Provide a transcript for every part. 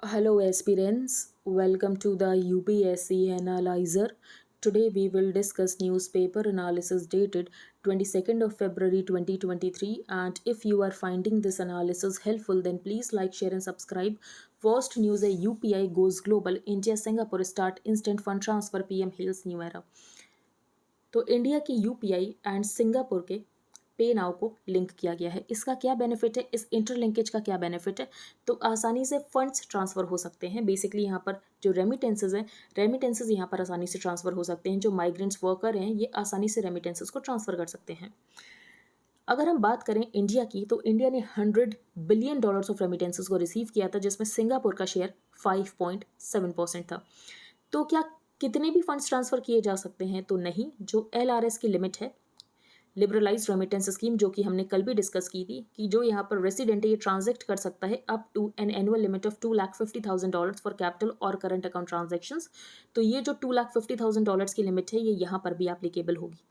Hello aspirants, welcome to the UPSC Analyzer. Today we will discuss newspaper analysis dated 22nd of February 2023, and if you are finding this analysis helpful then please like, share and subscribe. First news है UPI goes global, India Singapore start instant fund transfer, PM hails new era. तो India की UPI and Singapore के पे now को link किया गया है। इसका क्या बेनिफिट है, इस इंटरलिंकेज का क्या बेनिफिट है? तो आसानी से फंड्स ट्रांसफ़र हो सकते हैं। बेसिकली यहाँ पर जो रेमिटेंसेज हैं, रेमिटेंसेज यहाँ पर आसानी से ट्रांसफ़र हो सकते हैं। जो माइग्रेंट्स वर्कर हैं ये आसानी से रेमिटेंसेज को ट्रांसफ़र कर सकते हैं। अगर हम बात करें इंडिया की, तो इंडिया ने $100 बिलियन ऑफ रेमिटेंसेज को रिसीव किया था, जिसमें सिंगापुर का शेयर 5.7% था। तो क्या कितने भी फंड्स ट्रांसफ़र किए जा सकते हैं? तो नहीं। जो LRS की लिमिट है, लिबरलाइज रेमिटेंस स्कीम, जो कि हमने कल भी डिस्कस की थी, कि जो यहाँ पर रेसिडेंट है ये ट्रांजेक्ट कर सकता है up to an annual limit of $250,000 for capital और करंट अकाउंट ट्रांजेक्शंस। तो ये जो $250,000 की लिमिट है ये यहाँ पर भी एप्लीकेबल होगी।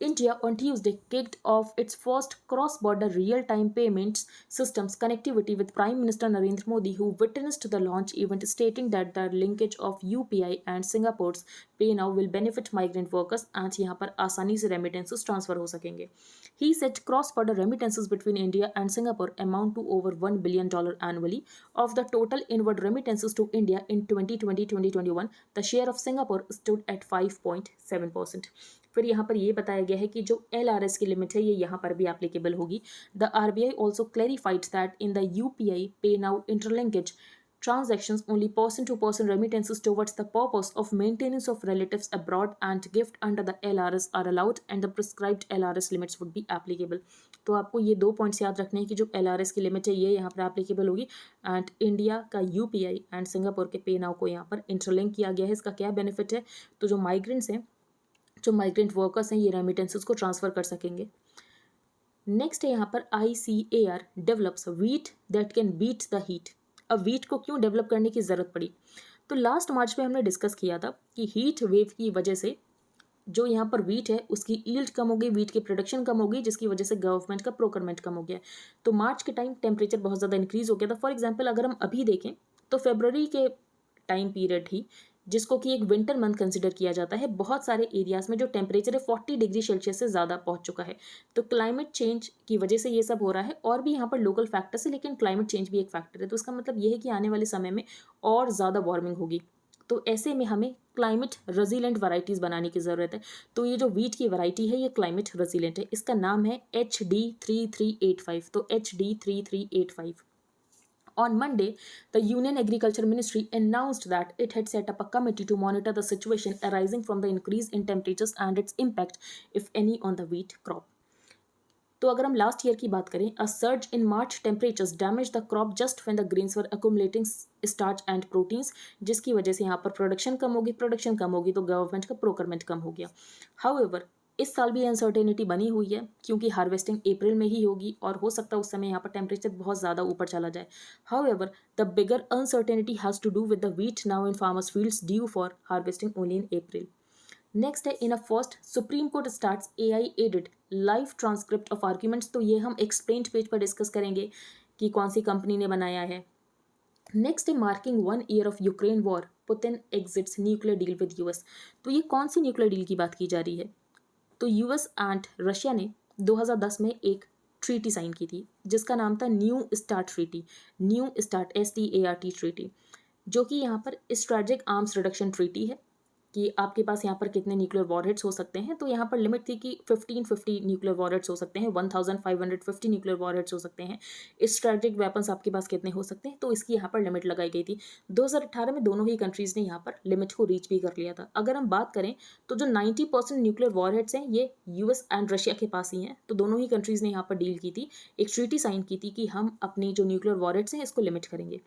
India on Tuesday kicked off its first cross-border real-time payments systems connectivity with Prime Minister Narendra Modi, who witnessed the launch event, stating that the linkage of UPI and Singapore's PayNow will benefit migrant workers and यहाँ पर आसानी से remittances transfer हो सकेंगे. He said cross-border remittances between India and Singapore amount to over $1 billion annually. Of the total inward remittances to India in 2020-2021, the share of Singapore stood at 5.7%. फिर यहाँ पर ये बताया गया है कि जो LRS की लिमिट है ये यहाँ पर भी एप्लीकेबल होगी. The RBI also clarified that in the UPI पे now interlinkage transactions only person to person remittances towards the purpose of maintenance of relatives abroad and gift under the LRS are allowed and the prescribed LRS limits would be applicable. तो आपको ये दो points याद रखने हैं कि जो LRS की लिमिट है ये यहाँ पर एप्लीकेबल होगी एंड इंडिया का UPI एंड सिंगापुर के पे नाउ को यहाँ पर इंटरलिंक किया गया है. इसका क्या बेनिफिट है? तो जो माइग्रेंट्स हैं, जो माइग्रेंट वर्कर्स हैं, ये रेमिटेंसेस को ट्रांसफ़र कर सकेंगे. नेक्स्ट है यहाँ पर ICAR develops wheat that can beat the heat. अब व्हीट को क्यों डेवलप करने की ज़रूरत पड़ी? तो लास्ट मार्च में हमने डिस्कस किया था कि हीट वेव की वजह से जो यहाँ पर व्हीट है उसकी ईल्ड कम हो गई, व्हीट की प्रोडक्शन कम हो गई, जिसकी वजह से गवर्नमेंट का प्रोक्योरमेंट कम हो गया. तो मार्च के टाइम टेम्परेचर बहुत ज़्यादा इंक्रीज हो गया था. फॉर एग्जाम्पल अगर हम अभी देखें तो फेबररी के टाइम पीरियड ही, जिसको कि एक विंटर मंथ कंसिडर किया जाता है, बहुत सारे एरियाज़ में जो टेम्परेचर है 40 डिग्री सेल्सियस से ज़्यादा पहुंच चुका है. तो क्लाइमेट चेंज की वजह से ये सब हो रहा है. और भी यहाँ पर लोकल फैक्टर्स है, लेकिन क्लाइमेट चेंज भी एक फैक्टर है. तो इसका मतलब ये है कि आने वाले समय में और ज़्यादा वार्मिंग होगी. तो ऐसे में हमें क्लाइमेट रेजिलेंट वैरायटीज़ बनाने की ज़रूरत है. तो ये जो वीट की वैरायटी है ये क्लाइमेट रेजिलेंट है. इसका नाम है HD3385. तो HD3385. On Monday, the Union Agriculture Ministry announced that it had set up a committee to monitor the situation arising from the increase in temperatures and its impact, if any, on the wheat crop. तो अगर हम last year की बात करें, a surge in March temperatures damage the crop just when the grains were accumulating starch and proteins, जिसकी वजह से यहाँ पर प्रोडक्शन कम होगी तो गवर्नमेंट का प्रोक्योरमेंट कम हो गया. हाउएवर इस साल भी अनसर्टेनिटी बनी हुई है, क्योंकि हार्वेस्टिंग अप्रैल में ही होगी और हो सकता है उस समय यहाँ पर टेम्परेचर बहुत ज़्यादा ऊपर चला जाए. However the bigger uncertainty has to do with the wheat now in farmers fields due for harvesting only in April. Next है in a first Supreme Court starts AI aided live transcript of arguments. तो ये हम explained page पर discuss करेंगे कि कौन सी company ने बनाया है. नेक्स्ट है marking 1 year of Ukraine war, Putin exits nuclear deal with US. तो ये कौन सी न्यूक्लियर डील की बात की जा रही है? तो US एंड रशिया ने 2010 में एक ट्रीटी साइन की थी जिसका नाम था new start treaty, new start START treaty, जो कि यहाँ पर स्ट्रेटेजिक आर्म्स रिडक्शन ट्रीटी है कि आपके पास यहाँ पर कितने न्यूक्लियर वॉरहेड्स हो सकते हैं. तो यहाँ पर लिमिट थी कि 1550 न्यूक्लियर वॉरहेड्स हो सकते हैं, 1550 न्यूक्लियर वॉरहेड्स हो सकते हैं. स्ट्रेटेजिक वेपन्स आपके पास कितने हो सकते हैं, तो इसकी यहाँ पर लिमिट लगाई गई थी. 2018 में दोनों ही कंट्रीज़ ने यहाँ पर लिमिट को रीच भी कर लिया था. अगर हम बात करें तो जो 90% न्यूक्लियर वॉरहेड्स हैं ये US एंड रशिया के पास ही हैं. तो दोनों ही कंट्रीज़ ने यहाँ पर डील की थी, एक ट्रीटी साइन की थी कि हम अपनी जो न्यूक्लियर वॉरहेड्स हैं इसको लिमिट करेंगे.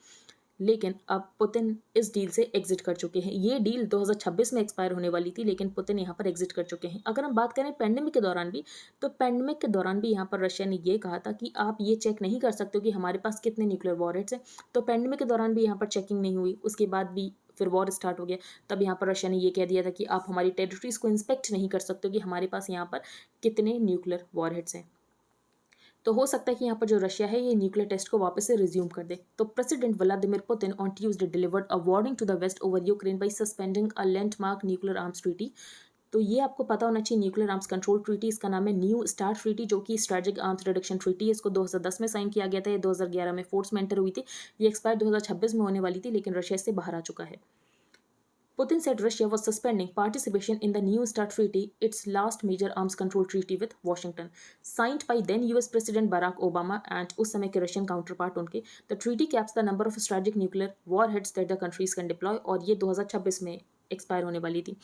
लेकिन अब पुतिन इस डील से एग्जिट कर चुके हैं. ये डील 2026 में एक्सपायर होने वाली थी, लेकिन पुतिन यहाँ पर एग्जिट कर चुके हैं. अगर हम बात करें पेंडेमिक के दौरान भी, तो पेंडेमिक के दौरान भी यहाँ पर रशिया ने ये कहा था कि आप ये चेक नहीं कर सकते हो कि हमारे पास कितने न्यूक्लियर वॉरहेड्स हैं. तो पेंडेमिक के दौरान भी यहाँ पर चेकिंग नहीं हुई. उसके बाद भी फिर वॉर स्टार्ट हो गया. तब यहाँ पर रशिया ने ये कह दिया था कि आप हमारी टेरिटरीज को इंस्पेक्ट नहीं कर सकते हो कि हमारे पास यहाँ पर कितने न्यूक्लियर वॉरहेड्स हैं. तो हो सकता है कि यहाँ पर जो रशिया है ये न्यूक्लियर टेस्ट को वापस से रिज्यूम कर दे। तो president Vladimir Putin on Tuesday delivered a warning to the west over Ukraine by suspending a landmark nuclear arms treaty. तो ये आपको पता होना चाहिए, न्यूक्लियर आर्म्स कंट्रोल ट्रीटी, इसका नाम है न्यू स्टार्ट ट्रीटी, जो कि स्ट्रेटेजिक आर्म्स रिडक्शन ट्रीटी है। इसको 2010 में साइन किया गया था, ये 2011 में फोर्स में एंटर हुई थी, ये एक्सपायर 2026 में होने वाली थी, लेकिन रशिया इससे बाहर आ चुका है। Putin said Russia was suspending participation in the New START treaty, its last major arms control treaty with Washington, signed by then US President Barack Obama and उस समय के Russian counterpart उनके. The treaty caps the number of strategic nuclear warheads that the countries can deploy, और ये 2026 में expire होने वाली थी.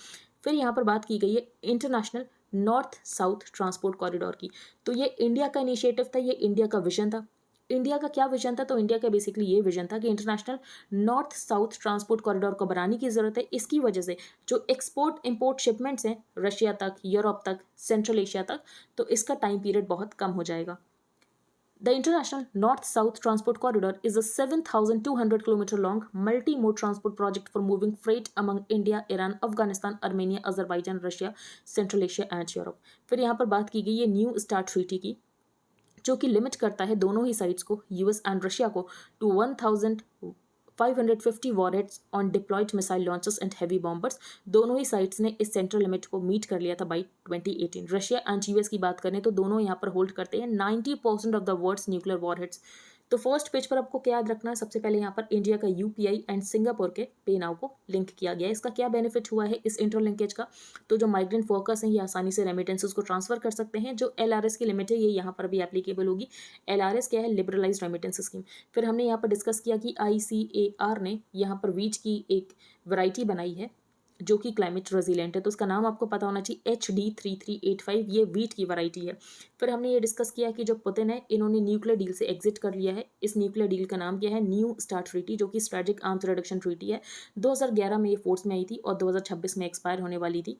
फिर यहाँ पर बात की गई है international north south transport corridor की. तो ये इंडिया का इनिशिएटिव था, ये इंडिया का विजन था. इंडिया का क्या विजन था? तो इंडिया का बेसिकली ये विजन था कि international north south transport corridor को बनाने की ज़रूरत है. इसकी वजह से जो एक्सपोर्ट इंपोर्ट शिपमेंट्स हैं रशिया तक, यूरोप तक, सेंट्रल एशिया तक, तो इसका टाइम पीरियड बहुत कम हो जाएगा. The International North-South Transport Corridor is a 7,200 km long multi-mode transport project for moving freight among India, Iran, Afghanistan, Armenia, Azerbaijan, Russia, Central Asia and Europe. फिर यहाँ पर बात की गई है न्यू स्टार्ट ट्रीटी की, जो कि लिमिट करता है दोनों ही साइड्स को, यूएस एंड रशिया को, to 1550 warheads on deployed missile launchers and heavy bombers. दोनों ही साइड्स ने इस सेंट्रल लिमिट को मीट कर लिया था बाई 2018. रशिया एंड यूएस की बात करें तो दोनों यहाँ पर होल्ड करते हैं 90% of the world's nuclear warheads. तो फर्स्ट पेज पर आपको क्या याद रखना है? सबसे पहले यहाँ पर इंडिया का यूपीआई एंड सिंगापुर के पे नाउ को लिंक किया गया है. इसका क्या बेनिफिट हुआ है इस इंटरलिंकेज का? तो जो माइग्रेंट वर्कर्स हैं ये आसानी से रेमिटेंसेस को ट्रांसफर कर सकते हैं. जो एलआरएस की लिमिट है ये यहाँ पर भी एप्लीकेबल होगी. एलआरएस क्या है? Liberalised remittance scheme. फिर हमने यहाँ पर डिस्कस किया कि आईसीएआर ने यहाँ पर वीट की एक वैरायटी बनाई है जो कि क्लाइमेट रेजिलेंट है, तो उसका नाम आपको पता होना चाहिए HD3385. ये वीट की वैरायटी है. फिर हमने ये डिस्कस किया कि जो पुतिन है इन्होंने न्यूक्लियर डील से एग्जिट कर लिया है. इस न्यूक्लियर डील का नाम क्या है? न्यू स्टार्ट ट्रीटी, जो कि स्ट्रेटेजिक आर्म्स रिडक्शन ट्रीटी है. 2011 में ये फोर्स में आई थी और 2026 में एक्सपायर होने वाली थी.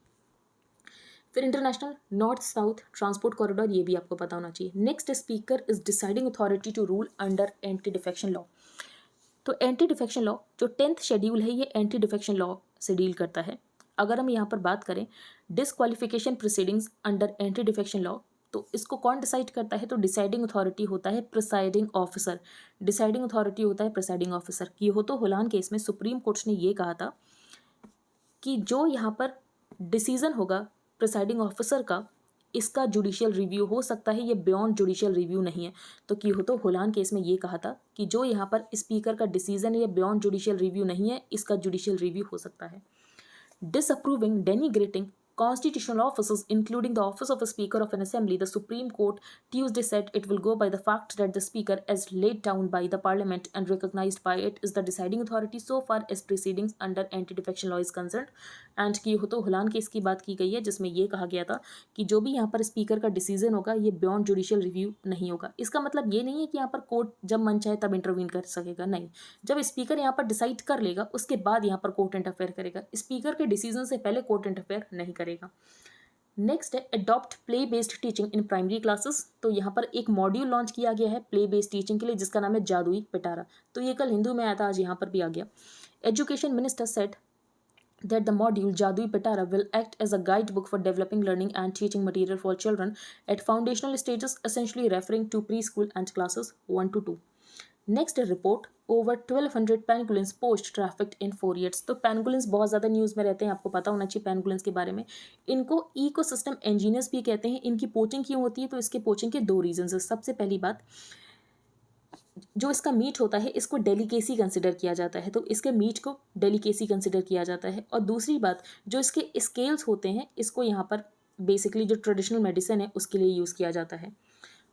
फिर international north south transport corridor, ये भी आपको पता होना चाहिए. Next speaker is deciding authority to rule under anti defection law. तो एंटी डिफेक्शन लॉ जो 10th शेड्यूल है ये एंटी डिफेक्शन लॉ से डील करता है. अगर हम यहाँ पर बात करें disqualification proceedings under anti defection law, तो इसको कौन डिसाइड करता है? तो डिसाइडिंग अथॉरिटी होता है प्रिसाइडिंग ऑफिसर. डिसाइडिंग अथॉरिटी होता है प्रिसाइडिंग ऑफिसर. कियोतो हुलान केस में सुप्रीम कोर्ट ने ये कहा था कि जो यहाँ पर डिसीजन होगा प्रिसाइडिंग ऑफिसर का, इसका जुडिशियल रिव्यू हो सकता है, ये बियॉन्ड जुडिशियल रिव्यू नहीं है. तो कियोतो हुलान केस में ये कहा था कि जो यहाँ पर स्पीकर का डिसीजन है ये बियॉन्ड जुडिशियल रिव्यू नहीं है, इसका जुडिशियल रिव्यू हो सकता है. Disapproving, denigrating constitutional offices, including the office of a Speaker of an Assembly, the Supreme Court Tuesday said it will go by the fact that the Speaker, as laid down by the Parliament and recognized by it, is the deciding authority so far as proceedings under anti-defection law is concerned. And कियोतो हुलान case की बात की गई है जिसमें ये कहा गया था कि जो भी यहाँ पर स्पीकर का डिसीजन होगा ये बियॉन्ड जुडिशियल रिव्यू नहीं होगा. इसका मतलब ये नहीं है कि यहाँ पर कोर्ट जब मन चाहे तब इंटरवीन कर सकेगा, नहीं. जब स्पीकर यहाँ पर डिसाइड कर लेगा उसके बाद यहाँ पर कोर्ट इंटरफेयर करेगा. स्पीकर के डिसीजन से पहले कोर्ट इंटरफेयर नहीं करेगा. नेक्स्ट है adopt play based teaching in primary classes. तो यहाँ पर एक मॉड्यूल लॉन्च किया गया है प्ले बेस्ड टीचिंग के लिए जिसका नाम है जादुई पिटारा. तो ये कल हिंदू में आया था, आज यहाँ पर भी आ गया. Education minister said that the module Jadui Pitara will act as a guidebook for developing learning and teaching material for children at foundational stages, essentially referring to preschool and classes 1 to 2. Next report, over 1200 pangolins poached trafficked in 4 years. तो पेंगुलिन्स बहुत ज़्यादा news में रहते हैं, आपको पता होना चाहिए पेंगुलिन्स के बारे में. इनको इकोसिस्टम इंजीनियर्स भी कहते हैं. इनकी पोचिंग क्यों होती है? तो इसके पोचिंग के 2 रीजंस है. सबसे पहली बात, जो इसका मीट होता है इसको डेलिकेसी कंसिडर किया जाता है, तो इसके मीट को डेलिकेसी कंसिडर किया जाता है. और दूसरी बात, जो इसके स्केल्स होते हैं इसको यहाँ पर बेसिकली जो ट्रेडिशनल मेडिसिन है उसके लिए यूज़ किया जाता है.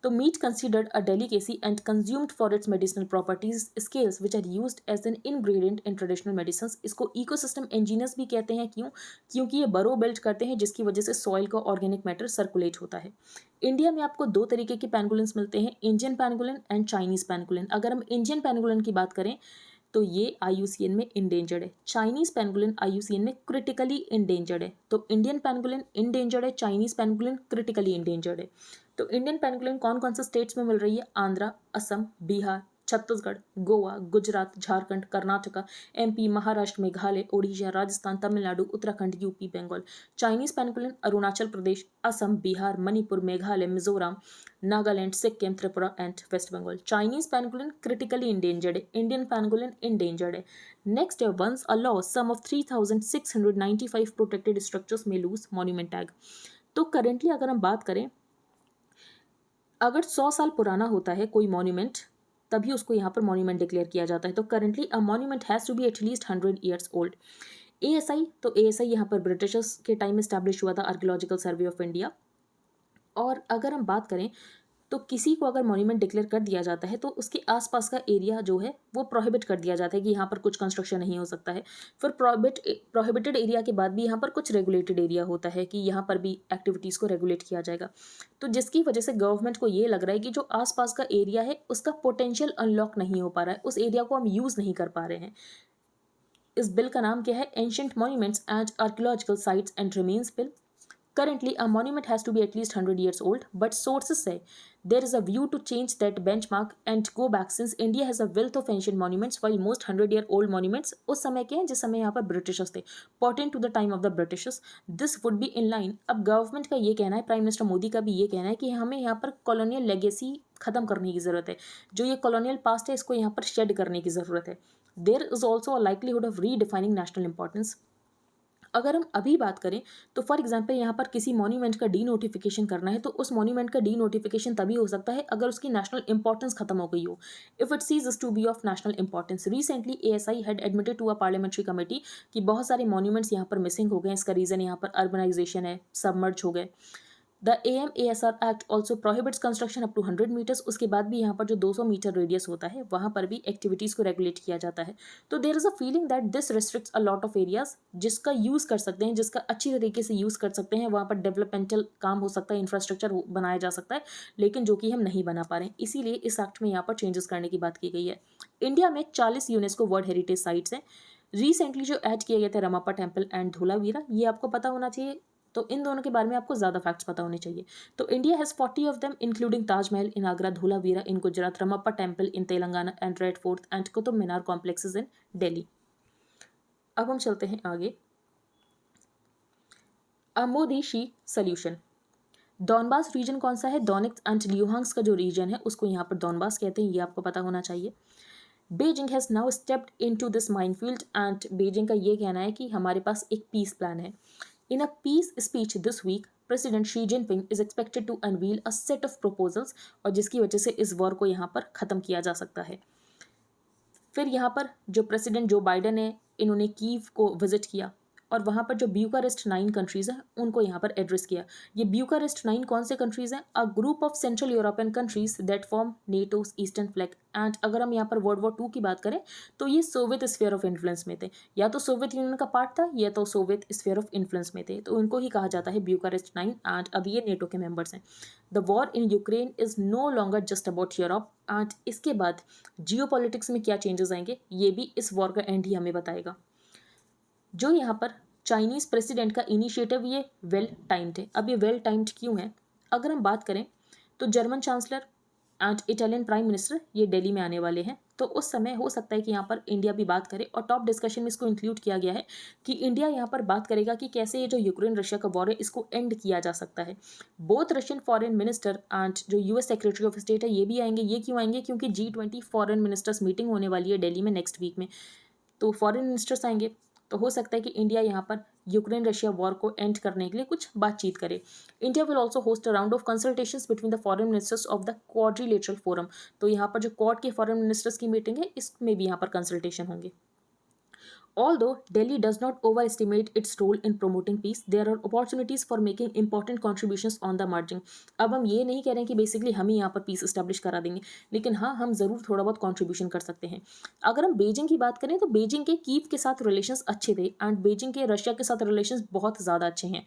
तो meat considered a delicacy and consumed for its medicinal properties. Scales which are used as an ingredient in traditional medicine. इसको इकोसिस्टम इंजीनियर्स भी कहते हैं. क्यों? क्योंकि ये बरो बिल्ड करते हैं जिसकी वजह से सॉइल का ऑर्गेनिक मैटर सर्कुलेट होता है. इंडिया में आपको 2 तरीके के पेंगुलिन्स मिलते हैं, Indian pangolin and Chinese pangolin. अगर हम इंडियन पेंगुलिन की बात करें तो ये IUCN में इंडेंजर्ड है. चाइनीज पेंगुलिन IUCN में क्रिटिकली इंडेंजर्ड है. तो इंडियन पेंगुलिन इंडेंजर्ड है, चाइनीज पेंगुलिन क्रिटिकली इंडेंजर्ड है. तो इंडियन पेंगुलिन कौन कौन से स्टेट्स में मिल रही है? Andhra, Assam, Bihar, Chhattisgarh, Goa, Gujarat, Jharkhand, Karnataka, MP, Maharashtra, Meghalaya, Odisha, Rajasthan, Tamil Nadu, Uttarakhand, UP, Bengal. Chinese pangolin Arunachal Pradesh, Assam, Bihar, Manipur, Meghalaya, Mizoram, Nagaland, Sikkim, Tripura and west Bengal. Chinese pangolin critically endangered है, इंडियन पेंगोलिन इंडेंजर्ड है। नेक्स्ट है, once a law some of 3695 protected structures may lose monument tag. तो करेंटली अगर हम बात करें, अगर 100 साल पुराना होता है कोई मॉन्यूमेंट, तभी उसको यहाँ पर मॉन्यूमेंट डिक्लेयर किया जाता है। तो currently a monument has to be at least 100 years old. ASI, तो एएसआई यहाँ पर ब्रिटिशर्स के टाइम में स्टैब्लिश हुआ था, आर्कियोलॉजिकल सर्वे ऑफ इंडिया। और अगर हम बात करें तो किसी को अगर मॉन्यूमेंट डिक्लेयर कर दिया जाता है तो उसके आसपास का एरिया जो है वो प्रोहिबिट कर दिया जाता है कि यहाँ पर कुछ कंस्ट्रक्शन नहीं हो सकता है। फिर प्रोहिबिटेड एरिया के बाद भी यहाँ पर कुछ रेगुलेटेड एरिया होता है कि यहाँ पर भी एक्टिविटीज़ को रेगुलेट किया जाएगा। तो जिसकी वजह से गवर्नमेंट को ये लग रहा है कि जो आसपास का एरिया है उसका पोटेंशियल अनलॉक नहीं हो पा रहा है, उस एरिया को हम यूज़ नहीं कर पा रहे हैं। इस बिल का नाम क्या है? Ancient monuments and archaeological sites and remains bill. Currently, a monument has to be at least 100 years old, but sources say there is a view to change that benchmark and go back since India has a wealth of ancient monuments while most 100-year-old monuments उस समय के हैं जिस समय यहाँ पर Britishers थे, pertain to the time of the Britishers. This would be in line. अब गवर्नमेंट का ये कहना है, प्राइम मिनिस्टर मोदी का भी ये कहना है कि हमें यहाँ पर कॉलोनियल लेगेसी खत्म करने की ज़रूरत है, जो ये कॉलोनियल पास्ट है इसको यहाँ पर शेड करने की ज़रूरत है। There is also a likelihood of redefining national importance. अगर हम अभी बात करें तो फॉर एग्जांपल यहाँ पर किसी मॉन्यूमेंट का डी नोटिफिकेशन करना है तो उस मॉन्यूमेंट का डी नोटिफिकेशन तभी हो सकता है अगर उसकी नेशनल इंपॉर्टेंस खत्म हो गई हो, if it ceases to be of national importance. Recently ASI had admitted to a parliamentary committee कि बहुत सारे मॉन्यूमेंट्स यहाँ पर मिसिंग हो गए। इसका रीज़न यहाँ पर अर्बनाइजेशन है, सबमर्ज हो गए। The AMASR act also prohibits construction up to 100 metres. उसके बाद भी यहाँ पर जो 200 मीटर रेडियस होता है वहाँ पर भी एक्टिविटीज़ को रेगुलेट किया जाता है। तो there is a feeling that this restricts a lot of areas, जिसका यूज़ कर सकते हैं, जिसका अच्छी तरीके से यूज़ कर सकते हैं, वहाँ पर डेवलपमेंटल काम हो सकता है, इंफ्रास्ट्रक्चर बनाया जा सकता है, लेकिन जो कि हम नहीं बना पा रहे हैं। इसीलिए इस एक्ट में यहाँ पर चेंजेस करने की बात की गई है। इंडिया में 40 यूनेस्को वर्ल्ड हेरिटेज साइट्स हैं। रिसेंटली जो ऐड किए गए थे रमापा टेम्पल एंड धोलावीरा, ये आपको पता होना चाहिए। तो इन दोनों के बारे में आपको ज़्यादा फैक्ट्स पता होने चाहिए। तो India has 40 of them including Taj Mahal in Agra, Dholavira in Gujarat, Ramappa temple in Telangana and Red Fort and Qutub Minar complexes in Delhi. अब हम चलते हैं आगे। मोदी-शी सॉल्यूशन। डॉनबास रीजन कौन सा है? डोनेट्स्क एंड ल्यूहांस्क का जो रीजन है उसको यहाँ पर डॉनबास कहते हैं, ये आपको पता होना चाहिए। Beijing has now stepped into this minefield and Beijing का ये कहना है कि हमारे पास एक पीस प्लान है। In a peace speech this week, President Xi Jinping is expected to unveil a set of proposals और जिसकी वजह से इस वॉर को यहाँ पर ख़त्म किया जा सकता है। फिर यहाँ पर जो प्रेसिडेंट जो बाइडन है, इन्होंने कीव को विजिट किया और वहाँ पर जो ब्यूकारेस्ट 9 कंट्रीज़ हैं उनको यहाँ पर एड्रेस किया। ये ब्यूकारेस्ट 9 कौन से कंट्रीज़ हैं? A group of central European countries that form NATO's eastern flag. And अगर हम यहाँ पर वर्ल्ड वॉर 2 की बात करें तो ये सोवियत स्फीयर ऑफ इन्फ्लुएंस में थे, या तो सोवियत यूनियन का पार्ट था या तो सोवियत स्फीयर ऑफ इन्फ्लुएंस में थे, तो उनको ही कहा जाता है ब्यूकारेस्ट 9 एंड अब ये नेटो के मेंबर्स हैं। The war in Ukraine is no longer just about Europe and इसके बाद जियो पॉलिटिक्स में क्या चेंजेस आएंगे ये भी इस वॉर का एंड ही हमें बताएगा। जो यहाँ पर चाइनीज़ प्रेसिडेंट का इनिशिएटिव ये वेल टाइम्ड है। अब ये वेल टाइम्ड क्यों है? अगर हम बात करें तो German chancellor and Italian prime minister ये दिल्ली में आने वाले हैं, तो उस समय हो सकता है कि यहाँ पर इंडिया भी बात करे और टॉप डिस्कशन में इसको इंक्लूड किया गया है कि इंडिया यहाँ पर बात करेगा कि कैसे ये जो यूक्रेन रशिया का वॉर है इसको एंड किया जा सकता है। Both Russian foreign minister and जो यूएस सेक्रेटरी ऑफ स्टेट है ये भी आएंगे। ये क्यों आएंगे? क्योंकि G20 फॉरेन मिनिस्टर्स मीटिंग होने वाली है दिल्ली में नेक्स्ट वीक में, तो फॉरेन मिनिस्टर्स आएंगे। तो हो सकता है कि इंडिया यहाँ पर यूक्रेन रशिया वॉर को एंड करने के लिए कुछ बातचीत करे। India will also host a round of consultations between the foreign ministers of the quadrilateral forum. तो यहाँ पर जो क्वाड के फॉरेन मिनिस्टर्स की मीटिंग है इसमें भी यहाँ पर कंसल्टेशन होंगे। Although Delhi does not overestimate its role in promoting peace, there are opportunities for making important contributions on the margin. अब हम ये नहीं कह रहे हैं कि बेसिकली हम ही यहाँ पर पीस इस्टेब्लिश करा देंगे, लेकिन हाँ हम ज़रूर थोड़ा बहुत कंट्रीब्यूशन कर सकते हैं। अगर हम बीजिंग की बात करें तो बीजिंग के कीव के साथ रिलेशंस अच्छे थे एंड बीजिंग के रशिया के साथ रिलेशंस बहुत ज़्यादा अच्छे हैं।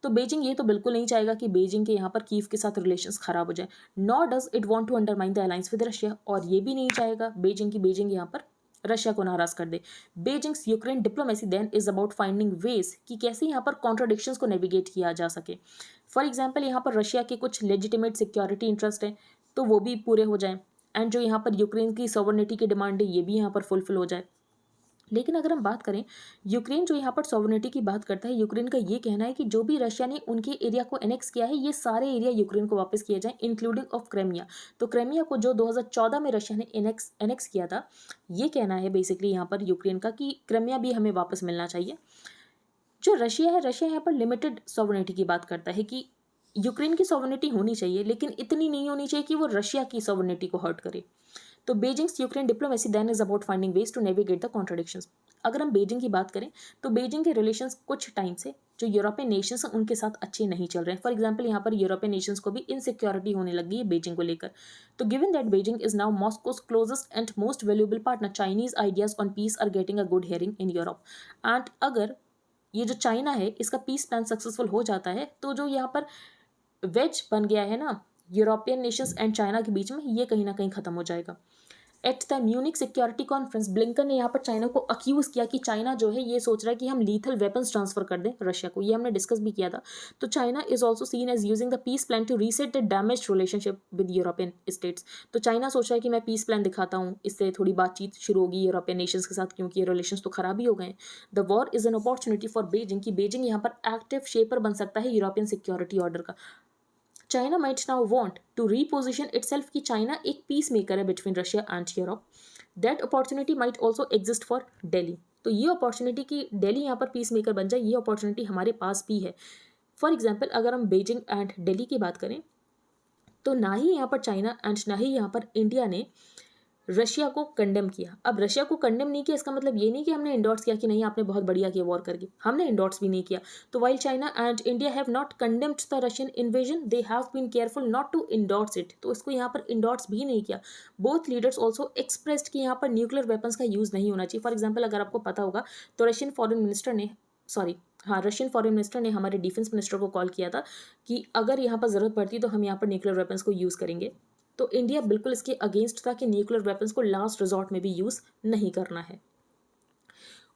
तो बीजिंग ये तो बिल्कुल नहीं चाहेगा कि बीजिंग के यहाँ पर कीव के साथ रिलेशंस खराब हो जाए, nor does it want to undermine the alliance with Russia. और ये भी नहीं चाहेगा बीजिंग यहाँ पर रशिया को नाराज कर दे। Beijing's Ukraine diplomacy then is about finding ways कि कैसे यहाँ पर कॉन्ट्राडिक्शंस को नेविगेट किया जा सके। फॉर एग्जाम्पल यहाँ पर रशिया के कुछ लेजिटिमेट सिक्योरिटी इंटरेस्ट हैं तो वो भी पूरे हो जाएं एंड जो यहाँ पर यूक्रेन की सॉवरेनिटी की डिमांड है ये भी यहाँ पर फुलफिल हो जाए। लेकिन अगर हम बात करें, यूक्रेन जो यहाँ पर सॉवरेनिटी की बात करता है, यूक्रेन का ये कहना है कि जो भी रशिया ने उनके एरिया को एनेक्स किया है ये सारे एरिया यूक्रेन को वापस किए जाएं, इंक्लूडिंग ऑफ क्रेमिया। तो क्रेमिया को जो 2014 में रशिया ने एनेक्स किया था, ये कहना है बेसिकली यहाँ पर यूक्रेन का कि क्रेमिया भी हमें वापस मिलना चाहिए। जो रशिया है, रशिया यहाँ पर लिमिटेड सॉवरेनिटी की बात करता है कि यूक्रेन की सॉवरेनिटी होनी चाहिए लेकिन इतनी नहीं होनी चाहिए कि वो रशिया की सॉवरेनिटी को हर्ट करे। तो Beijing's Ukraine diplomacy then is about finding ways to navigate the contradictions. अगर हम बीजिंग की बात करें तो बीजिंग के रिलेशंस कुछ टाइम से जो यूरोपियन नेशंस हैं उनके साथ अच्छे नहीं चल रहे हैं। फॉर एग्जांपल यहाँ पर यूरोपियन नेशंस को भी इनसिक्योरिटी होने लगी है बीजिंग को लेकर। तो given that Beijing is now Moscow's closest and most valuable partner, Chinese ideas on peace are getting a good hearing in Europe. And अगर ये जो चाइना है इसका पीस प्लान सक्सेसफुल हो जाता है तो जो यहाँ पर वेज बन गया है ना यूरोपियन नेशंस एंड चाइना के बीच में, ये कहीं ना कहीं खत्म हो जाएगा। At the Munich security conference Blinken ने यहाँ पर चाइना को अक्यूज किया कि चाइना जो है ये सोच रहा है कि हम लीथल वेपन्स ट्रांसफर कर दें रशिया को, ये हमने डिस्कस भी किया था। तो China is also seen as using the peace plan to reset the damage relationship with European states. तो चाइना सोच रहा है कि मैं पीस प्लान दिखाता हूँ, इससे थोड़ी बातचीत शुरू होगी यूरोपियन नेशंस के साथ, क्योंकि ये रिलेशन तो खराब ही हो गए। The war is an opportunity for Beijing कि बीजिंग यहाँ पर एक्टिव शेपर बन सकता है यूरोपियन सिक्योरिटी ऑर्डर का। China might now want to reposition itself कि चाइना एक पीस मेकर है between Russia and Europe. That opportunity might also exist for Delhi. तो ये अपॉर्चुनिटी कि दिल्ली यहाँ पर पीस मेकर बन जाए, ये अपॉर्चुनिटी हमारे पास भी है। फॉर एग्जाम्पल अगर हम बीजिंग एंड दिल्ली की बात करें तो ना ही यहाँ पर चाइना एंड ना ही यहाँ पर इंडिया ने रशिया को कंडेम किया। अब रशिया को कंडेम नहीं किया इसका मतलब ये नहीं कि हमने इंडोर्स किया कि नहीं आपने बहुत बढ़िया किया वॉर करके, हमने इंडोर्स भी नहीं किया। तो while China and India have not condemned the Russian invasion, they have been careful not to endorse it. तो इसको यहाँ पर इंडोर्स भी नहीं किया। बोथ लीडर्स ऑल्सो एक्सप्रेस्ड कि यहाँ पर न्यूक्लियर वेपन्स का यूज नहीं होना चाहिए। फॉर एग्जाम्पल अगर आपको पता होगा तो रशियन फॉरेन मिनिस्टर ने हमारे डिफेंस मिनिस्टर को कॉल किया था कि अगर यहाँ पर जरूरत पड़ती तो हम यहाँ पर न्यूक्लियर वेपन्स को यूज करेंगे। तो इंडिया बिल्कुल इसके अगेंस्ट था कि न्यूक्लियर वेपन्स को लास्ट रिजॉर्ट में भी यूज नहीं करना है।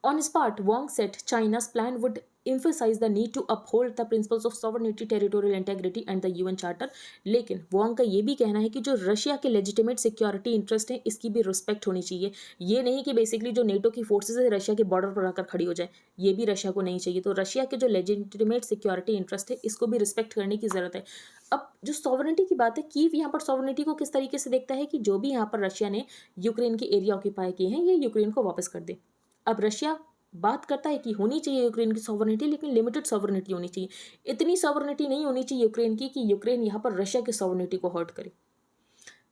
On his part, Wang said China's plan would emphasize the need to uphold the principles of sovereignty, territorial integrity and the UN Charter। लेकिन वांग का ये भी कहना है कि जो रशिया के लेजिटिमेट सिक्योरिटी इंटरेस्ट है इसकी भी रिस्पेक्ट होनी चाहिए। ये नहीं कि बेसिकली जो नेटो की फोर्सेज है रशिया के बॉर्डर पर आकर खड़ी हो जाए, ये भी रशिया को नहीं चाहिए। तो रशिया के जो लेजिटिमेट सिक्योरिटी इंटरेस्ट है इसको भी रिस्पेक्ट करने की जरूरत है। अब जो सॉवरेनिटी की बात है, कीव यहाँ पर सॉवरेनिटी को किस तरीके से देखता है कि जो भी यहाँ पर रशिया ने यूक्रेन के एरिया ऑक्यूपाई किए हैं ये यूक्रेन को वापस कर दे। अब रशिया बात करता है कि होनी चाहिए यूक्रेन की सॉवरेनिटी, लेकिन लिमिटेड सॉवरेनिटी होनी चाहिए। इतनी सॉवरेनिटी नहीं होनी चाहिए यूक्रेन की कि यूक्रेन यहाँ पर रशिया की सॉवरेनिटी को हर्ट करे।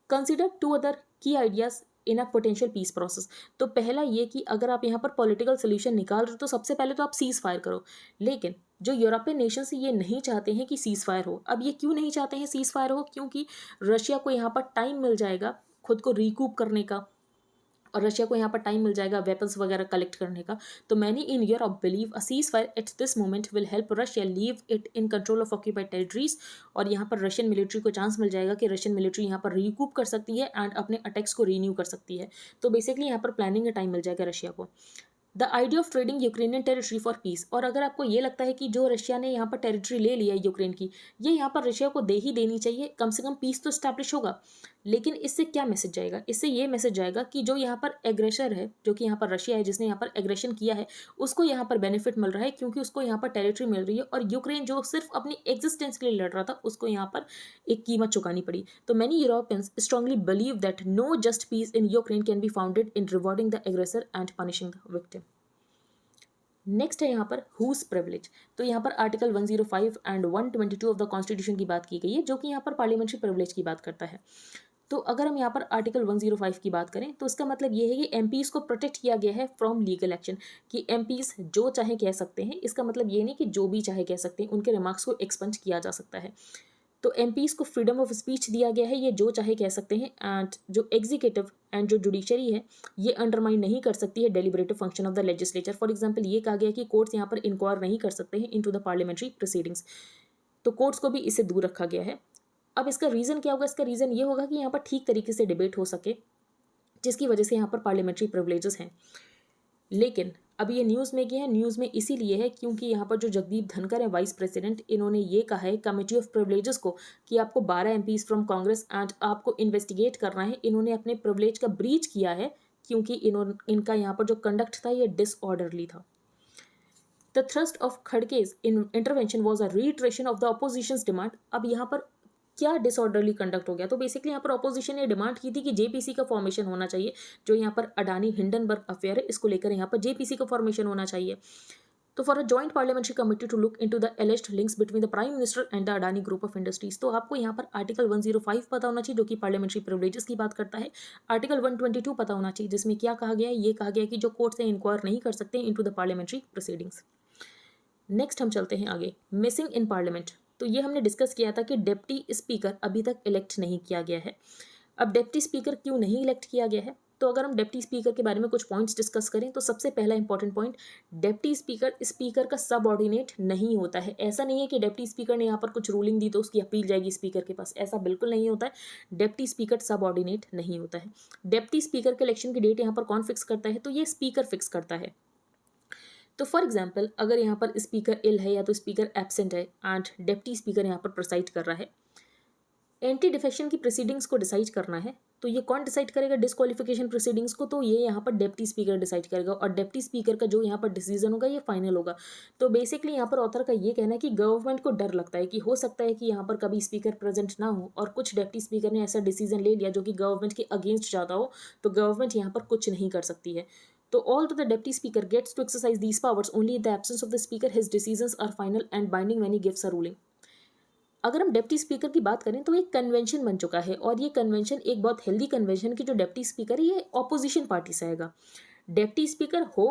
कंसिडर टू अदर की ideas in a potential peace process. तो पहला ये कि अगर आप यहाँ पर पॉलिटिकल सोल्यूशन निकाल रहे हो तो सबसे पहले तो आप सीज फायर करो। लेकिन जो यूरोपियन नेशंस ये नहीं चाहते हैं कि सीज फायर हो। अब ये क्यों नहीं चाहते हैं सीज फायर हो? क्योंकि रशिया को यहाँ पर टाइम मिल जाएगा खुद को रिकूप करने का, और रशिया को यहाँ पर टाइम मिल जाएगा वेपन्स वगैरह कलेक्ट करने का। तो many in Europe believe a cease fire at this moment will help Russia leave it in control of occupied territories. और यहाँ पर रशियन मिलिट्री को चांस मिल जाएगा कि रशियन मिलिट्री यहाँ पर रिकूप कर सकती है एंड अपने अटैक्स को रीन्यू कर सकती है। तो बेसिकली यहाँ पर प्लानिंग का टाइम मिल जाएगा रशिया को। The idea of trading Ukrainian territory for piece. और अगर आपको ये लगता है कि जो रशिया ने यहाँ पर टेरिटरी ले लिया है यूक्रेन की, ये यहाँ पर रशिया को दे ही देनी चाहिए, कम से कम पीस तो स्टैब्लिश होगा। लेकिन इससे क्या मैसेज जाएगा? इससे ये मैसेज जाएगा कि जो यहाँ पर एग्रेसर है, जो कि यहाँ पर रशिया है जिसने यहाँ पर एग्रेशन किया है, उसको यहाँ पर बेनिफिट मिल रहा है क्योंकि उसको यहाँ पर टेरिटरी मिल रही है। और यूक्रेन जो सिर्फ अपनी एग्जिस्टेंस के लिए लड़ रहा था उसको यहाँ पर एक कीमत चुकानी पड़ी। तो many Europeans strongly believe that no just peace in Ukraine can be founded in rewarding the aggressor and punishing the victim. Next है यहाँ पर हुज प्रिविलेज। तो यहाँ पर article 105 and 122 of the constitution की बात की गई है जो कि यहाँ पर पार्लियामेंट्री प्रिविलेज की बात करता है। तो अगर हम यहाँ पर आर्टिकल 105 की बात करें तो इसका मतलब ये है कि एमपीज़ को प्रोटेक्ट किया गया है फ्रॉम लीगल एक्शन, कि एमपीज़ जो चाहे कह सकते हैं। इसका मतलब ये नहीं कि जो भी चाहे कह सकते हैं, उनके रिमार्क्स को एक्सपंज किया जा सकता है। तो एमपीज़ को फ्रीडम ऑफ स्पीच दिया गया है, ये जो चाहे कह सकते हैं। एंड जो एग्जीक्यूटिव एंड जो जुडिशरी है ये अंडरमाइन नहीं कर सकती है deliberative function of the legislature. For example ये कहा गया कि कोर्ट्स यहाँ पर इंक्वायर नहीं कर सकते हैं इनटू द पार्लियामेंट्री प्रोसीडिंग्स। तो कोर्ट्स को भी इससे दूर रखा गया है। अब इसका रीज़न क्या होगा? इसका रीज़न ये होगा कि यहाँ पर ठीक तरीके से डिबेट हो सके, जिसकी वजह से यहाँ पर पार्लियामेंट्री प्रिविलेजेस हैं। लेकिन अब ये न्यूज़ में क्या है, न्यूज़ में इसीलिए है क्योंकि यहाँ पर जो जगदीप धनखड़ है वाइस प्रेसिडेंट, इन्होंने ये कहा है कमेटी ऑफ प्रिविलेजेस को कि आपको 12 एमपीज फ्रॉम कांग्रेस एंड आपको इन्वेस्टिगेट करना है। इन्होंने अपने प्रिविलेज का ब्रीच किया है क्योंकि इनका यहाँ पर जो कंडक्ट था ये डिसऑर्डरली था। The thrust of Kharge's intervention was a reiteration of the opposition's demand. अब यहाँ पर क्या डिसऑर्डरली कंडक्ट हो गया, तो बेसिकली यहाँ पर ऑपोजिशन ने डिमांड की थी कि जेपीसी का फॉर्मेशन होना चाहिए। जो यहाँ पर अडानी हिंडनबर्ग अफेयर है, इसको लेकर यहाँ पर जेपीसी का फॉर्मेशन होना चाहिए। तो for a joint parliamentary committee to look into the alleged links between the prime minister and the Adani group of industries. तो आपको यहाँ पर आर्टिकल 105 पता होना चाहिए जो कि पार्लियामेंट्री प्रिविलेजेस की बात करता है। आर्टिकल 122 पता होना चाहिए जिसमें क्या कहा गया है, ये कहा गया है कि जो कोर्ट से इंक्वायर नहीं कर सकते into the parliamentary proceedings. Next हम चलते हैं आगे, मिसिंग इन पार्लियामेंट। तो ये हमने डिस्कस किया था कि डिप्टी स्पीकर अभी तक इलेक्ट नहीं किया गया है। अब डिप्टी स्पीकर क्यों नहीं इलेक्ट किया गया है, तो अगर हम डिप्टी स्पीकर के बारे में कुछ पॉइंट्स डिस्कस करें तो सबसे पहला important point, deputy speaker speaker का सबऑर्डिनेट नहीं होता है। ऐसा नहीं है कि डिप्टी स्पीकर ने यहाँ पर कुछ रूलिंग दी तो उसकी अपील जाएगी स्पीकर के पास, ऐसा बिल्कुल नहीं होता है। डिप्टी स्पीकर सबऑर्डिनेट नहीं होता है। डिप्टी स्पीकर के इलेक्शन की डेट यहाँ पर कौन फिक्स करता है, तो ये स्पीकर फिक्स करता है। तो फॉर एग्जाम्पल अगर यहाँ पर स्पीकर इल है या तो स्पीकर एब्सेंट है एंड डिप्टी स्पीकर यहाँ पर प्रिसाइड कर रहा है, एंटी डिफेक्शन की प्रोसीडिंग्स को डिसाइड करना है, तो ये कौन डिसाइड करेगा डिस्क्वालिफिकेशन प्रोसीडिंग्स को, तो ये यहाँ पर डिप्टी स्पीकर डिसाइड करेगा और डिप्टी स्पीकर का जो यहाँ पर डिसीजन होगा ये फाइनल होगा। तो बेसिकली यहाँ पर ऑथर का ये कहना है कि गवर्नमेंट को डर लगता है कि हो सकता है कि यहाँ पर कभी स्पीकर प्रेजेंट ना हो और कुछ डिप्टी स्पीकर ने ऐसा डिसीजन ले लिया जो कि गवर्नमेंट के अगेंस्ट जाता हो, तो गवर्नमेंट यहाँ पर कुछ नहीं कर सकती है। तो although the deputy speaker gets to exercise these powers only in the absence of the speaker, his decisions are final and binding when he gives a ruling. अगर हम डेप्टी स्पीकर की बात करें तो एक कन्वेंशन बन चुका है और ये कन्वेंशन एक बहुत हेल्दी कन्वेंशन की जो डेप्टी स्पीकर है ये ऑपोजिशन पार्टी से आएगा। डेप्टी स्पीकर हो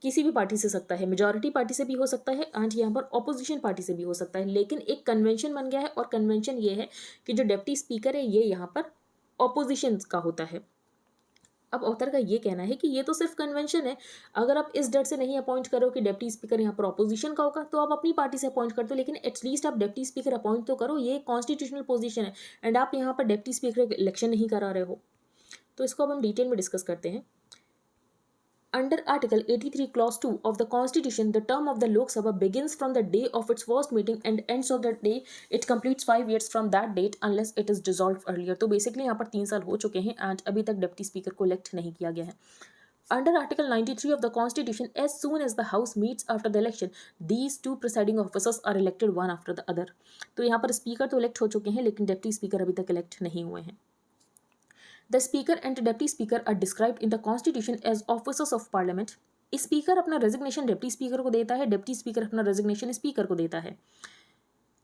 किसी भी पार्टी से सकता है, मेजॉरिटी पार्टी से भी हो सकता है एंड यहाँ पर ऑपोजिशन पार्टी से भी हो सकता है, लेकिन एक कन्वेंशन बन गया है और कन्वेंशन ये है कि जो डेप्टी स्पीकर है ये यहाँ पर ऑपोजिशन का होता है। अब ऑथर का ये कहना है कि ये तो सिर्फ कन्वेंशन है, अगर आप इस डर से नहीं अपॉइंट करो कि डिप्टी स्पीकर यहाँ पर ऑपोजिशन का होगा तो आप अपनी पार्टी से अपॉइंट कर दो, लेकिन एटलीस्ट आप डिप्टी स्पीकर अपॉइंट तो करो। ये कॉन्स्टिट्यूशनल पोजीशन है एंड आप यहाँ पर डिप्टी स्पीकर इलेक्शन नहीं करा रहे हो। तो इसको अब हम डिटेल में डिस्कस करते हैं। Under Article 83 Clause 2 of the Constitution, the term of the Lok Sabha begins from the day of its first meeting and ends of the day it completes 5 years from that date unless it is dissolved earlier. तो basically यहाँ पर 3 साल हो चुके हैं and अभी तक deputy speaker को इलेक्ट नहीं किया गया है। Under Article 93 of the Constitution, as soon as the House meets after the election, these two presiding officers are elected one after the other. तो यहाँ पर स्पीकर तो इलेक्ट हो चुके हैं लेकिन डिप्टी स्पीकर अभी तक इलेक्ट नहीं हुए हैं। The speaker and deputy speaker are described in the constitution as officers of parliament. Speaker अपना रेजिग्नेशन डिप्टी स्पीकर को देता है, डिप्टी स्पीकर अपना रेजिग्नेशन स्पीकर को देता है।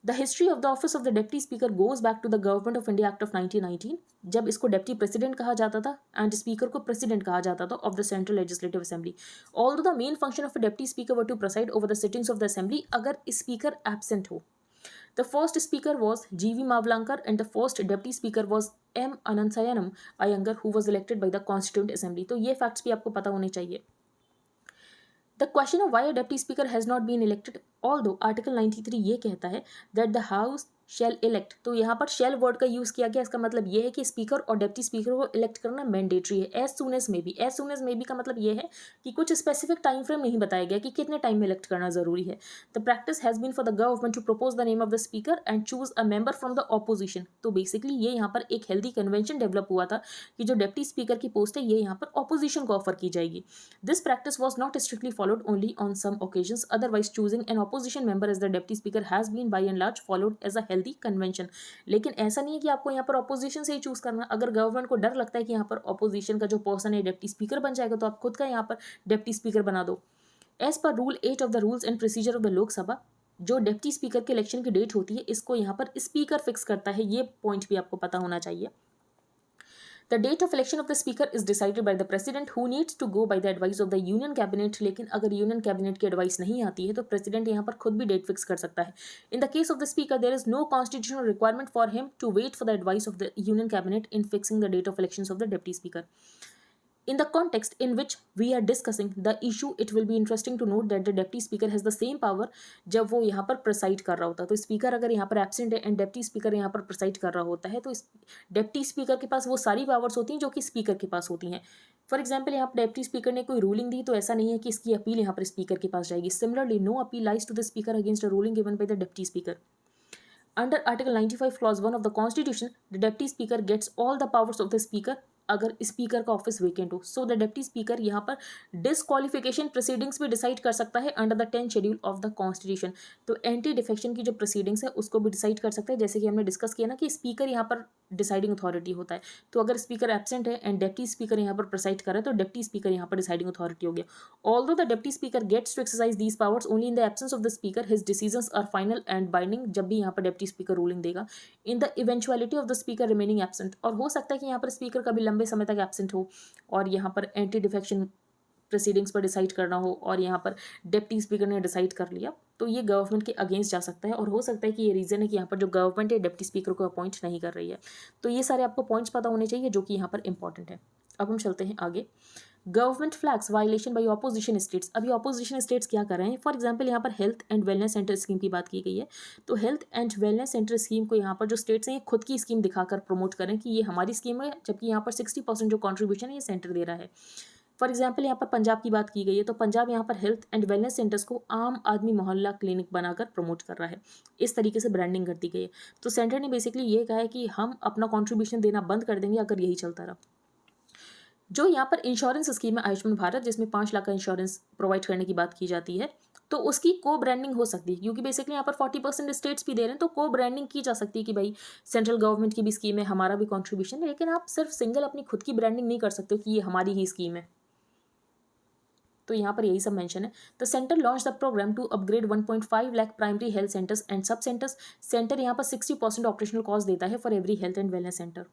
The history of the office of the deputy speaker goes back to the Government of India Act of 1919, जब इसको डिप्टी प्रेसिडेंट कहा जाता था एंड स्पीकर को प्रेसिडेंट कहा जाता था of the central legislative assembly. Although the main function of a deputy speaker were to preside over the sittings of the assembly अगर स्पीकर एब्सेंट हो। The first speaker was G.V. Mavlankar and the first deputy speaker was M. Ananthayanam Iyengar who was elected by the Constituent Assembly. तो ये facts भी आपको पता होने चाहिए। The question of why a deputy speaker has not been elected, although Article 93 ये कहता है that the House shall elect, तो यहाँ पर shall वर्ड का यूज किया गया। इसका मतलब ये है कि स्पीकर और डिप्टी स्पीकर को इलेक्ट करना मैंडेटरी है। As soon as may be, as soon as may be का मतलब ये है कि कुछ स्पेसिफिक टाइम फ्रेम नहीं बताया गया कि कितने टाइम में इलेक्ट करना जरूरी है। The practice has been for the government to propose the name of the speaker and choose a member from the opposition. तो बेसिकली ये यहाँ पर एक हेल्दी कन्वेंशन डेवलप हुआ था कि जो डिप्टी स्पीकर की पोस्ट है ये यहाँ पर ऑपोजिशन को ऑफर की जाएगी। This practice was not strictly followed only on some occasions, otherwise choosing an opposition member as the deputy speaker has been by and large followed as a healthy convention. लेकिन ऐसा नहीं है कि आपको यहाँ पर ऑपोजिशन से ही चूज करना। अगर गवर्नमेंट को डर लगता है कि यहाँ पर ऑपोजिशन का जो पर्सन है डिप्टी स्पीकर बन जाएगा तो आप खुद का यहाँ पर डिप्टी स्पीकर बना दो। As per rule 8 of the rules and procedure of the Lok Sabha, जो डिप्टी स्पीकर के इलेक्शन की डेट होती है इसको यहाँ पर स्पीकर फिक्स करता है। ये पॉइंट भी आपको पता होना चाहिए। The date of election of the speaker is decided by the president who needs to go by the advice of the union cabinet, लेकिन अगर यूनियन कैबिनेट की एडवाइस नहीं आती है तो प्रेसिडेंट यहाँ पर खुद भी डेट फिक्स कर सकता है। In the case of the speaker, there is no constitutional requirement for him to wait for the advice of the union cabinet in fixing the date of elections of the deputy speaker. In the context in which we are discussing the issue, it will be interesting to note that the deputy speaker has the same power जब वो यहाँ पर preside कर रहा होता है। तो speaker अगर यहाँ पर एब्सेंट है एंड डेप्टी स्पीकर यहाँ पर प्रेसाइड कर रहा होता है तो डेप्टी स्पीकर के पास वो सारी पावर्स होती हैं जो कि स्पीकर के पास होती हैं। फॉर एग्जाम्पल यहाँ पर डेप्टी स्पीकर ने कोई रूलिंग दी तो ऐसा नहीं है कि इसकी अपील यहाँ पर स्पीकर के पास जाएगी। Similarly no appeal lies to the speaker against a ruling given by the deputy speaker. Under Article 95 Clause 1 of the Constitution, the Deputy Speaker gets all the powers of the Speaker अगर speaker का office vacant हो। So the deputy speaker यहाँ पर disqualification proceedings भी decide कर सकता है under the 10th schedule of the constitution. तो एंटी डिफेक्शन की जो प्रोसीडिंग्स है उसको भी डिसाइड कर सकता है, जैसे कि हमने डिस्कस किया ना कि स्पीकर यहाँ पर डिसाइडिंग अथॉरिटी होता है। तो अगर स्पीकर एब्सेंट है एंड डेप्टी स्पीकर यहाँ पर प्रोसाइड कर रहा है तो डेप्टी स्पीकर यहाँ पर डिसाइडिंग अथॉरिटी हो गया। Although the deputy speaker gets to exercise these powers only in the absence of the speaker, his decisions are final and binding. जब भी यहाँ पर डेप्टी स्पीकर रूलिंग देगा in the eventuality of the speaker remaining absent, और हो सकता है कि यहाँ पर स्पीकर कभी लंबे समय तक एब्सेंट हो और यहाँ पर एंटी डिफेक्शन प्रोसीडिंग्स पर डिसाइड करना हो और यहाँ पर डेप्टी स्पीकर ने डिसाइड कर लिया तो ये गवर्नमेंट के अगेंस्ट जा सकता है। और हो सकता है कि ये रीज़न है कि यहाँ पर जो गवर्नमेंट है डेप्टी स्पीकर को अपॉइंट नहीं कर रही है। तो ये सारे आपको पॉइंट्स पता होने चाहिए जो कि यहाँ पर इंपॉर्टेंट है। अब हम चलते हैं आगे। Government flags violation by opposition states. अभी ऑपोजिशन स्टेट्स क्या कर रहे हैं? फॉर एग्जांपल यहाँ पर health and wellness centre scheme की बात की गई है। तो health and wellness centre scheme को यहाँ पर जो स्टेट्स हैं ये खुद की स्कीम दिखाकर प्रमोट करें कि ये हमारी स्कीम है, जबकि यहाँ पर 60% जो कॉन्ट्रीब्यूशन है ये सेंटर दे रहा है। फॉर एग्जाम्पल यहाँ पर पंजाब की बात की गई है तो पंजाब यहाँ पर हेल्थ एंड वेलनेस सेंटर्स को आम आदमी मोहल्ला क्लिनिक बनाकर प्रमोट कर रहा है। इस तरीके से ब्रांडिंग कर दी गई है। तो सेंटर ने बेसिकली ये कहा है कि हम अपना कॉन्ट्रीब्यूशन देना बंद कर देंगे अगर यही चलता रहा। जो यहाँ पर इंश्योरेंस स्कीम है आयुष्मान भारत, जिसमें 5 लाख का इंश्योरेंस प्रोवाइड करने की बात की जाती है, तो उसकी को ब्रांडिंग हो सकती है क्योंकि बेसिकली यहाँ पर 40% स्टेट्स भी दे रहे हैं। तो को ब्रांडिंग की जा सकती है कि भाई सेंट्रल गवर्नमेंट की भी स्कीम है, हमारा भी कॉन्ट्रीब्यूशन है, लेकिन आप सिर्फ सिंगल अपनी खुद की ब्रांडिंग नहीं कर सकते हो कि ये हमारी ही स्कीम है। तो यहाँ पर यही सब मेंशन है। The centre launch the programme to upgrade 1.5 lakh primary health centres and sub centres. Centre यहाँ पर 60% ऑपरेशनल कॉस्ट देता है for every health and wellness centre.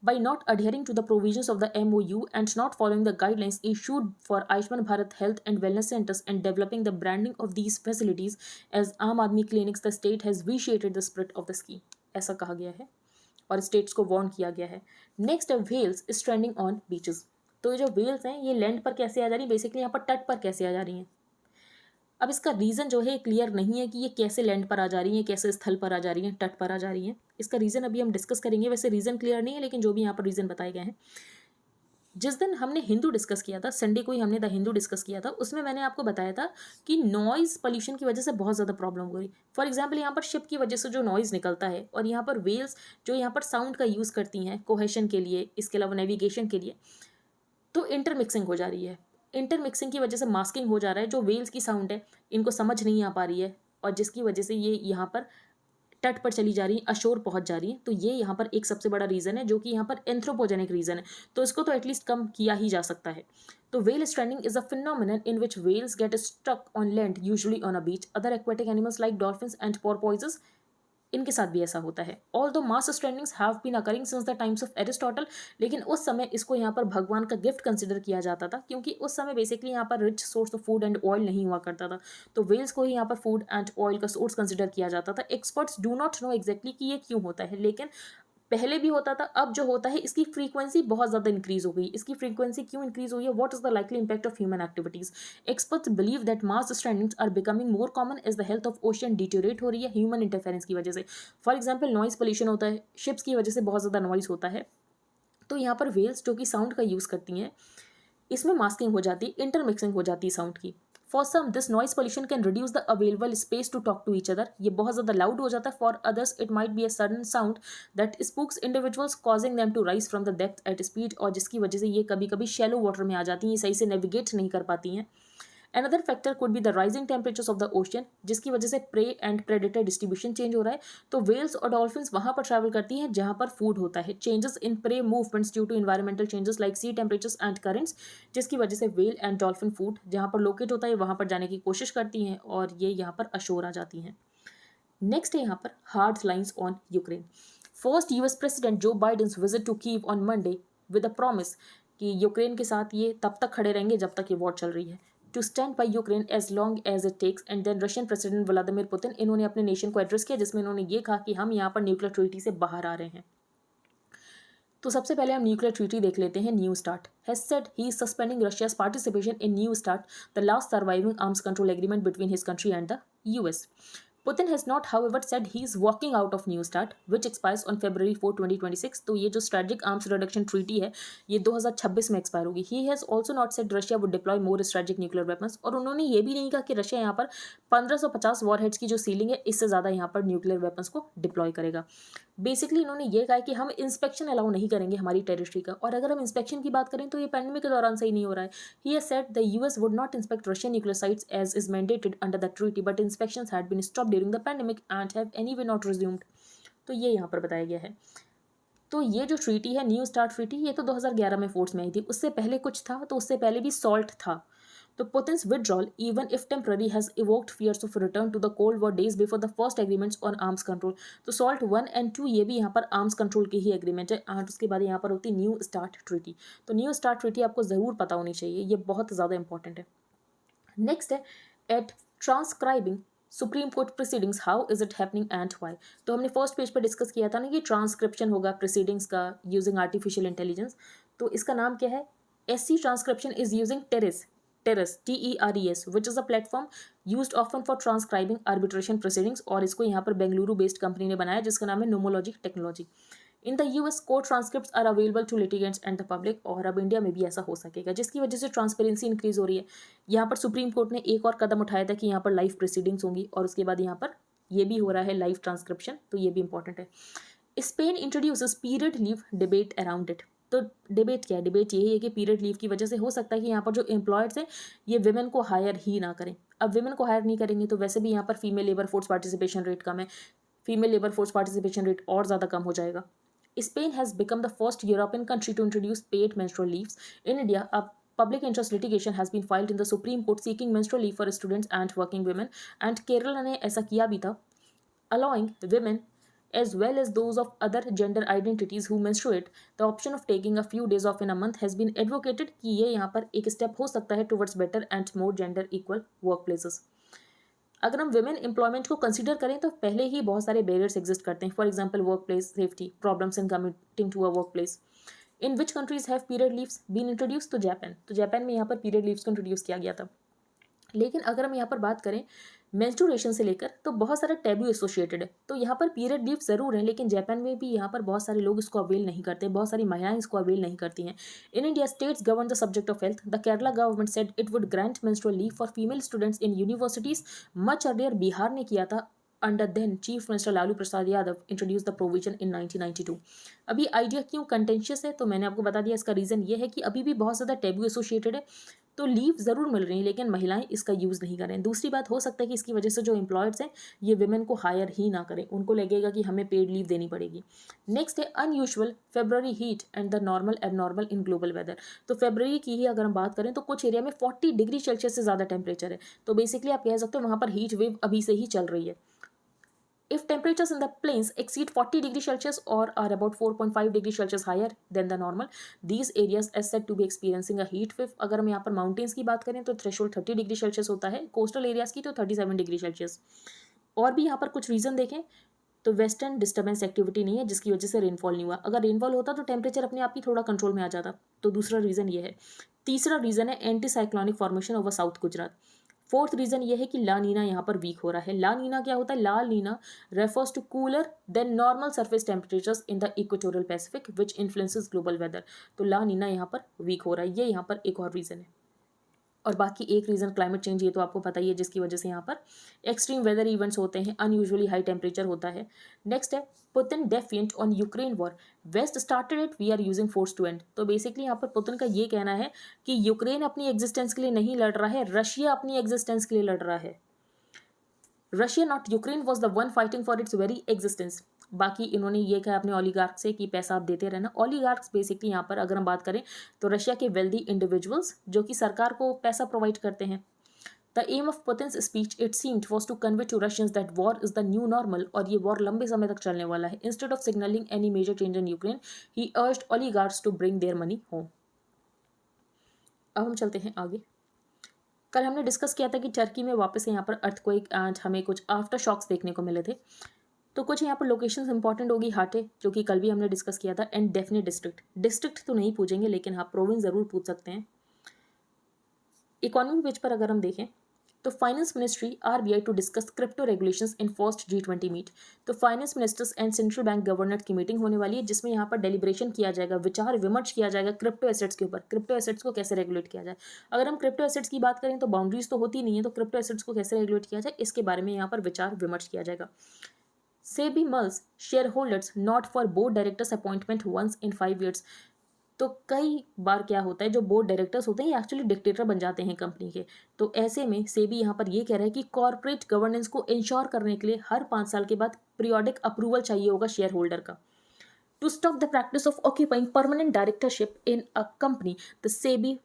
By not adhering to the provisions of the MOU and not following the guidelines issued for Ayushman Bharat Health and Wellness Centers and developing the branding of these facilities as Aam Aadmi clinics, the state has vitiated the spirit of the scheme. ऐसा कहा गया है और states को warn किया गया है। Next है whales is trending on beaches. तो ये जो व्हेल्स हैं ये लैंड पर कैसे आ जा रही है, बेसिकली यहाँ पर तट पर कैसे आ जा रही हैं। अब इसका रीज़न जो है क्लियर नहीं है कि ये कैसे लैंड पर आ जा रही हैं, कैसे स्थल पर आ जा रही हैं, तट पर आ जा रही हैं। इसका रीज़न अभी हम डिस्कस करेंगे। वैसे रीज़न क्लियर नहीं है, लेकिन जो भी यहाँ पर रीज़न बताए गए हैं। जिस दिन हमने हिंदू डिस्कस किया था, संडे को ही हमने द हिंदू डिस्कस किया था, उसमें मैंने आपको बताया था कि नॉइज़ पोल्यूशन की वजह से बहुत ज़्यादा प्रॉब्लम हो रही। फॉर एग्जाम्पल यहाँ पर शिप की वजह से जो नॉइज़ निकलता है और यहाँ पर वेल्स जो यहाँ पर साउंड का यूज़ करती हैं कोहेशन के लिए, इसके अलावा नेविगेशन के लिए, तो इंटरमिक्सिंग हो जा रही है। इंटरमिक्सिंग की वजह से मास्किंग हो जा रहा है। जो वेल्स की साउंड है इनको समझ नहीं आ पा रही है और जिसकी वजह से ये यहाँ पर तट पर चली जा रही है, अशोर पहुंच जा रही है। तो ये यहाँ पर एक सबसे बड़ा रीज़न है जो कि यहाँ पर एंथ्रोपोजेनिक रीज़न है। तो इसको तो एटलीस्ट कम किया ही जा सकता है। तो whale stranding is a phenomenon in which whales get stuck on land usually on a beach. Other aquatic animals like dolphins and porpoises, इनके साथ भी ऐसा होता है। Although mass strandings have been occurring since the times of Aristotle, लेकिन उस समय इसको यहाँ पर भगवान का गिफ्ट कंसिडर किया जाता था क्योंकि उस समय बेसिकली यहाँ पर rich source of food and oil नहीं हुआ करता था। तो वेल्स को ही यहाँ पर फूड एंड ऑयल का सोर्स कंसिडर किया जाता था। Experts do not know exactly कि ये क्यों होता है, लेकिन पहले भी होता था। अब जो होता है इसकी फ्रीक्वेंसी बहुत ज़्यादा इंक्रीज हो गई। इसकी फ्रीक्वेंसी क्यों इंक्रीज हुई है? What is the likely impact of human activities? Experts believe that mass strandings are becoming more common as the health of ocean deteriorate हो रही है ह्यूमन इंटरफेरेंस की वजह से। फॉर एग्जाम्पल नॉइज पोल्यूशन होता है, शिप्स की वजह से बहुत ज़्यादा नॉइज होता है। तो यहाँ पर वेल्स जो कि साउंड का यूज़ करती हैं इसमें मास्किंग हो जाती है, इंटरमिक्सिंग हो जाती है साउंड की। For some this noise pollution can reduce the available space to talk to each other. ये बहुत ज़्यादा लाउड हो जाता है। For others it might be a sudden sound that spooks individuals causing them to rise from the depth at speed, और जिसकी वजह से ये कभी कभी शैलो वाटर में आ जाती हैं, ये सही से नेविगेट नहीं कर पाती हैं। Another factor could be the rising temperatures of the ocean, जिसकी वजह से prey and predator distribution change हो रहा है। तो whales और dolphins वहाँ पर ट्रैवल करती हैं जहाँ पर फूड होता है। Changes in prey movements due to environmental changes like sea temperatures and currents, जिसकी वजह से whale and dolphin food जहाँ पर लोकेट होता है वहाँ पर जाने की कोशिश करती हैं और ये यहाँ पर अशोर आ जाती हैं। नेक्स्ट है यहाँ पर hard lines on Ukraine. First US president Joe Biden's visit to Kyiv on Monday with a promise कि यूक्रेन के साथ ये तब तक खड़े रहेंगे जब तक ये वॉर चल रही है। To stand by Ukraine as long as it takes. And then Russian president Vladimir Putin, इन्होंने अपने नेशन को एड्रेस किया जिसमें इन्होंने ये कहा कि हम यहाँ पर न्यूक्लियर ट्रीटी से बाहर आ रहे हैं। तो सबसे पहले हम न्यूक्लियर ट्रीटी देख लेते हैं. New START has said he is suspending Russia's participation in New START, the last surviving arms control agreement between his country and the US. Putin has not, however, said he is walking out of New START, which expires on February 4, 2026. तो ये जो strategic arms reduction treaty है ये 2026 में expire होगी. He has also not said Russia would deploy more strategic nuclear weapons, और उन्होंने ये भी नहीं कहा कि रशिया यहाँ पर 1550 वॉरहेड्स की जो सीलिंग है इससे ज़्यादा यहाँ पर न्यूक्लियर वेपन्स को डिप्लॉय करेगा. बेसिकली इन्होंने ये कहा है कि हम इंस्पेक्शन अलाउ नहीं करेंगे हमारी टेरिटरी का, और अगर हम इंस्पेक्शन की बात करें तो ये पैंडेमिक के दौरान सही नहीं हो रहा है. He has said the US would not inspect Russian nuclear sites as is mandated under the treaty, but inspections had been stopped during the pandemic and have anyway not resumed. तो ये यहाँ पर बताया गया है. तो ये जो ट्रीटी है न्यू स्टार्ट ट्रीटी ये तो 2011 में फोर्स में आई थी. उससे पहले कुछ था, तो उससे पहले भी सॉल्ट था. तो Putin's withdrawal, even if temporary, has evoked fears of return to the Cold War days before the first agreements on arms control. तो SALT 1 and 2 ये भी यहाँ पर आर्म्स कंट्रोल की ही एग्रीमेंट है, और उसके बाद यहाँ पर होती है न्यू स्टार्ट ट्रीटी. तो न्यू स्टार्ट ट्रीटी आपको ज़रूर पता होनी चाहिए, ये बहुत ज़्यादा इंपॉर्टेंट है. नेक्स्ट है at transcribing Supreme Court proceedings, how is it happening and why. तो हमने फर्स्ट पेज पर डिस्कस किया था ना कि ट्रांसक्रिप्शन होगा प्रोसीडिंग्स का यूजिंग आर्टिफिशियल इंटेलिजेंस. तो इसका नाम क्या है? SC transcription is using TERES, TERES, which is a platform used often for transcribing arbitration proceedings, और इसको यहाँ पर बेंगलुरु बेस्ड कंपनी ने बनाया जिसका नाम है nomology technology. In the US court transcripts are available to litigants and the public, और अब इंडिया में भी ऐसा हो सकेगा जिसकी वजह से ट्रांसपेरेंसी इंक्रीज हो रही है. यहाँ पर सुप्रीम कोर्ट ने एक और कदम उठाया था कि यहाँ पर लाइव प्रोसीडिंग्स होंगी, और उसके बाद यहाँ पर ये भी हो रहा है लाइव ट्रांसक्रिप्शन, तो ये भी इंपॉर्टेंट है. Spain introduces period leave debate around it. तो डिबेट क्या है? डिबेट यही है कि पीरियड लीव की वजह से हो सकता है कि यहाँ पर जो एम्प्लॉयर्स हैं ये विमेन को हायर ही ना करें. अब विमेन को हायर नहीं करेंगे तो वैसे भी यहाँ पर female labour force participation rate कम है, female labour force participation rate और ज़्यादा कम हो जाएगा. Spain has become the first European country to introduce paid menstrual leaves. In India अब public interest litigation has been filed in the Supreme Court seeking menstrual leave for students and working women, and Kerala ने ऐसा किया भी था, allowing women as well as those of other gender identities who menstruate the option of taking a few days off in a month has been advocated कि ये यहाँ पर एक स्टेप हो सकता है towards better and more gender equal workplaces. अगर हम women employment को कंसिडर करें तो पहले ही बहुत सारे बैरियर्स एग्जिस्ट करते हैं. For example work place safety, problems in committing to a work place. In which countries have period leaves been introduce? तो जापान. तो जापान में यहाँ पर पीरियड लीव्स को इंट्रोड्यूस किया गया था. लेकिन अगर हम यहाँ पर बात करें मेंस्ट्रुएशन से लेकर तो बहुत सारा टैबू एसोसिएटेड है. तो यहाँ पर पीरियड लीव ज़रूर है, लेकिन जापान में भी यहाँ पर बहुत सारे लोग इसको अवेल नहीं करते, बहुत सारी महिलाएं इसको अवेल नहीं करती हैं. In India states govern the subject of health. The Kerala government said it would grant menstrual leave for female students in universities. Much earlier Bihar ने किया था under then chief minister Lalu Prasad Yadav introduce the provision in 1992. अभी idea क्यों contentious है तो मैंने आपको बता दिया. इसका रीज़न ये है कि अभी भी बहुत ज़्यादा टैबू एसोसिएटेड है. तो लीव ज़रूर मिल रही है लेकिन महिलाएं इसका यूज़ नहीं करें. दूसरी बात हो सकता है कि इसकी वजह से जो एम्प्लॉयर्स हैं ये विमेन को हायर ही ना करें, उनको लगेगा कि हमें पेड लीव देनी पड़ेगी. नेक्स्ट है unusual February heat and the normal abnormal in global weather. तो फेब्रुअरी की ही अगर हम बात करें तो कुछ एरिया में 40 डिग्री सेल्सियस से ज़्यादा टेम्परेचर है. तो बेसिकली आप कह सकते हो वहाँ पर हीट वेव अभी से ही चल रही है. If temperatures in the plains exceed 40 degrees Celsius or are about 4.5 degrees Celsius higher than the normal, these areas are said to be experiencing a heat wave. अगर हम यहाँ पर माउंटेन्स की बात करें तो थ्रेशोल्ड 30 डिग्री सेल्सियस होता है, कोस्टल एरियाज की तो 37 डिग्री सेल्सियस. और भी यहाँ पर कुछ रीज़न देखें तो वेस्टर्न डिस्टर्बेंस एक्टिविटी नहीं है जिसकी वजह से रेनफॉल नहीं हुआ. अगर रेनफॉल होता तो टेम्परेचर अपने आप ही थोड़ा कंट्रोल में आ जाता. तो दूसरा रीज़न ये है. तीसरा रीज़न है anti cyclonic formation over south Gujarat. Fourth reason ये है कि ला नीना यहाँ पर वीक हो रहा है. ला नीना क्या होता है? La Nina refers to cooler than normal surface temperatures in the equatorial Pacific which influences global weather. तो ला नीना यहाँ पर वीक हो रहा है, ये यहाँ पर एक और रीज़न है. और बाकी एक रीज़न क्लाइमेट चेंज, ये तो आपको पता ही है, जिसकी वजह से यहाँ पर एक्सट्रीम वेदर इवेंट्स होते हैं, अनयूजुअली हाई टेम्परेचर होता है. नेक्स्ट है Putin defiant on Ukraine war. West started it, we are using force to end. तो बेसिकली यहाँ पर पुतिन का ये कहना है कि यूक्रेन अपनी एग्जिस्टेंस के लिए नहीं लड़ रहा है, रशिया अपनी एग्जिस्टेंस के लिए लड़ रहा है. Russia not Ukraine was the one fighting for its very existence. बाकी इन्होंने ये कहा अपने ओलिगार्क से कि पैसा आप देते रहना. ओलिगार्क्स बेसिकली यहाँ पर अगर हम बात करें तो रशिया के वेल्दी इंडिविजुअल्स जो कि सरकार को पैसा प्रोवाइड करते हैं. The aim of Putin's speech it seemed was to convey to Russians that war is the new normal, और ये वॉर लंबे समय तक चलने वाला है. Instead of signalling any major change in Ukraine he urged oligarchs to bring their money home. अब हम चलते हैं आगे. कल हमने डिस्कस किया था कि टर्की में वापस से यहाँ पर अर्थक्वेक एंड हमें कुछ आफ्टर शॉक्स देखने को मिले थे. तो कुछ यहाँ पर लोकेशंस इंपॉर्टेंट होगी, हाटे जो कि कल भी हमने डिस्कस किया था, एंड डेफिनेट डिस्ट्रिक्ट तो नहीं पूछेंगे लेकिन हाँ प्रोविंस ज़रूर पूछ सकते हैं। इकोनॉमी पेज पर अगर हम देखें तो finance ministry RBI to discuss crypto regulations in first G20 meet. तो finance ministers and central bank governor की मीटिंग होने वाली है जिसमें यहाँ पर डेलिब्रेशन किया जाएगा, विचार विमर्श किया जाएगा क्रिप्टो एसेट्स के ऊपर, क्रिप्टो एसेट्स को कैसे रेगुलेट किया जाए। अगर हम क्रिप्टो एसेट्स की बात करें तो बाउंड्रीज तो होती नहीं है, तो क्रिप्टो एसेट्स को कैसे रेगुलेट किया जाए इसके बारे में यहाँ पर विचार विमर्श किया जाएगा। SEBI mulls share holders nod for board directors appointment once in 5 years। तो कई बार क्या होता है, जो बोर्ड डायरेक्टर्स होते हैं ये एक्चुअली डिक्टेटर बन जाते हैं कंपनी के। तो ऐसे में सेबी यहाँ पर ये कह रहा है कि कॉर्पोरेट गवर्नेंस को इंश्योर करने के लिए हर 5 साल के बाद पीरियोडिक अप्रूवल चाहिए होगा शेयर होल्डर का। To stop the practice of occupying permanent directorship in a company, the SEBI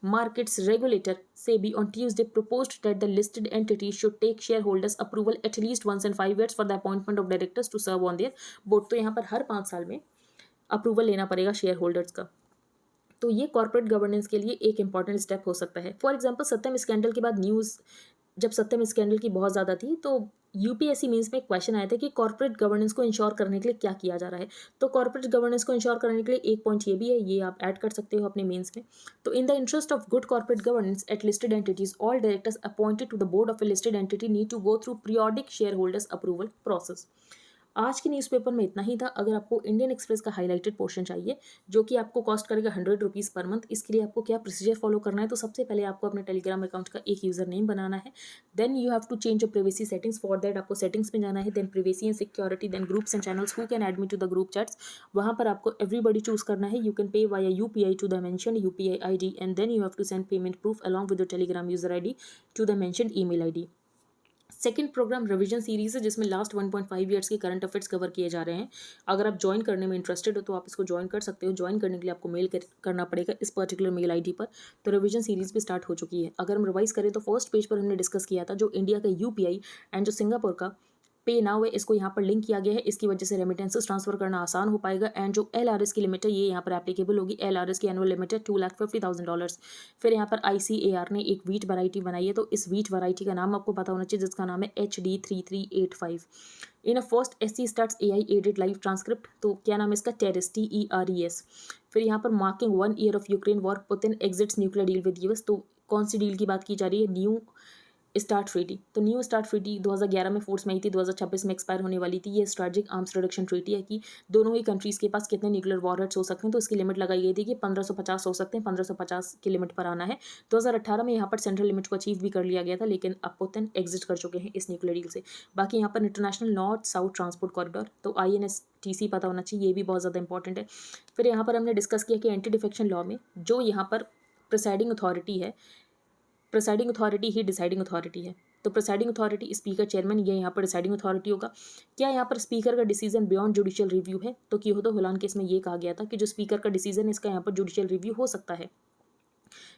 markets regulator SEBI on Tuesday proposed that the listed entity should take shareholders approval at least once in 5 years for the appointment of directors to serve on their board। तो यहाँ पर हर 5 साल में approval लेना पड़ेगा share holders का। तो ये कॉर्पोरेट गवर्नेंस के लिए एक इंपॉर्टेंट स्टेप हो सकता है। फॉर एग्जांपल सत्यम स्कैंडल के बाद न्यूज़, जब सत्यम स्कैंडल की बहुत ज़्यादा थी तो यूपीएससी मींस में एक क्वेश्चन आया था कि कॉर्पोरेट गवर्नेंस को इंश्योर करने के लिए क्या किया जा रहा है। तो कॉर्पोरेट गवर्नेंस को इंश्योर करने के लिए एक पॉइंट ये भी है, ये आप ऐड कर सकते हो अपने मींस में। तो in the interest of good corporate governance at listed entities all directors appointed to the board of a listed entity need to go through periodic share holders approval process. आज के newspaper में इतना ही था। अगर आपको इंडियन एक्सप्रेस का highlighted portion चाहिए जो कि आपको कॉस्ट करेगा 100 रुपीज़ पर मंथ, इसके लिए आपको क्या प्रोसीजर फॉलो करना है, तो सबसे पहले आपको अपने टेलीग्राम अकाउंट का एक यूज़र नेम बनाना है। Then you have to change your privacy settings. For that आपको सेटिंग्स में जाना है, then privacy and security, then groups and channels, who can add me to the group chats. वहाँ पर आपको एवरीबडी चूज करना है। You can pay via UPI to the mentioned UPI ID and then you have to send payment proof along with your Telegram user ID to the mentioned email ID. Second programme revision series है जिसमें last 1.5 years के current affairs cover किए जा रहे हैं। अगर आप join करने में इंटरेस्टेड हो तो आप इसको ज्वाइन कर सकते हो। ज्वाइन करने के लिए आपको मेल करना पड़ेगा इस पर्टिकुलर मेल आईडी पर। तो रिवीजन सीरीज भी स्टार्ट हो चुकी है। अगर हम रिवाइज करें तो फर्स्ट पेज पर हमने डिस्कस किया था जो इंडिया का यूपीआई एंड जो सिंगापुर का पे नाउ है, इसको यहाँ पर लिंक किया गया है। इसकी वजह से रेमिटेंसेस ट्रांसफर करना आसान हो पाएगा। एंड जो LRS की लिमिट है ये यहाँ पर एप्लीकेबल होगी। LRS की एनुअल लिमिट है $250,000। फिर यहाँ पर ICAR ने एक वीट वैरायटी बनाई है, तो इस वीट वैरायटी का नाम आपको पता होना चाहिए जिसका नाम है HD3385। In a first SC starts AI aided live transcript, तो क्या नाम है इसका, टेरेस TERES। फिर यहाँ पर marking 1 year of Ukraine war, Putin exits nuclear deal with US। तो कौन सी डील की बात की जा रही है, न्यू स्टार्ट ट्रीटी। तो न्यू स्टार्ट ट्रीटी 2011 में फोर्स में आई थी, 2026 में एक्सपायर होने वाली थी। ये स्ट्रेटेजिक आर्म्स रिडक्शन ट्रीटी है कि दोनों ही कंट्रीज़ के पास कितने न्यूक्लियर वॉरहेड्स हो सकते हैं। तो इसकी लिमिट लगाई गई थी कि 1550 हो सकते हैं, 1550 की लिमिट पर आना है। 2018 में यहाँ पर सेंट्रल लिमिट को अचीव भी कर लिया गया था, लेकिन अब पुतिन एग्जिट कर चुके हैं इस न्यूक्लियर डील से। बाकी यहाँ पर international north south transport corridor, तो INSTC पता होना चाहिए, ये भी बहुत ज़्यादा इंपॉर्टेंट है। फिर यहाँ पर हमने डिस्कस किया कि एंटी डिफेक्शन लॉ में जो यहाँ पर प्रिसाइडिंग अथॉरिटी है, प्रिसाइडिंग अथॉरिटी ही डिसाइडिंग अथॉरिटी है। तो प्रिसाइडिंग अथॉरिटी स्पीकर चेयरमैन, ये यहाँ पर डिसाइडिंग अथॉरिटी होगा। क्या यहाँ पर स्पीकर का डिसीजन बियॉन्ड जुडिशियल रिव्यू है, तो कियोतो हुलान केस में ये कहा गया था कि जो स्पीकर का डिसीजन है इसका यहाँ पर जुडिशियल रिव्यू हो सकता है।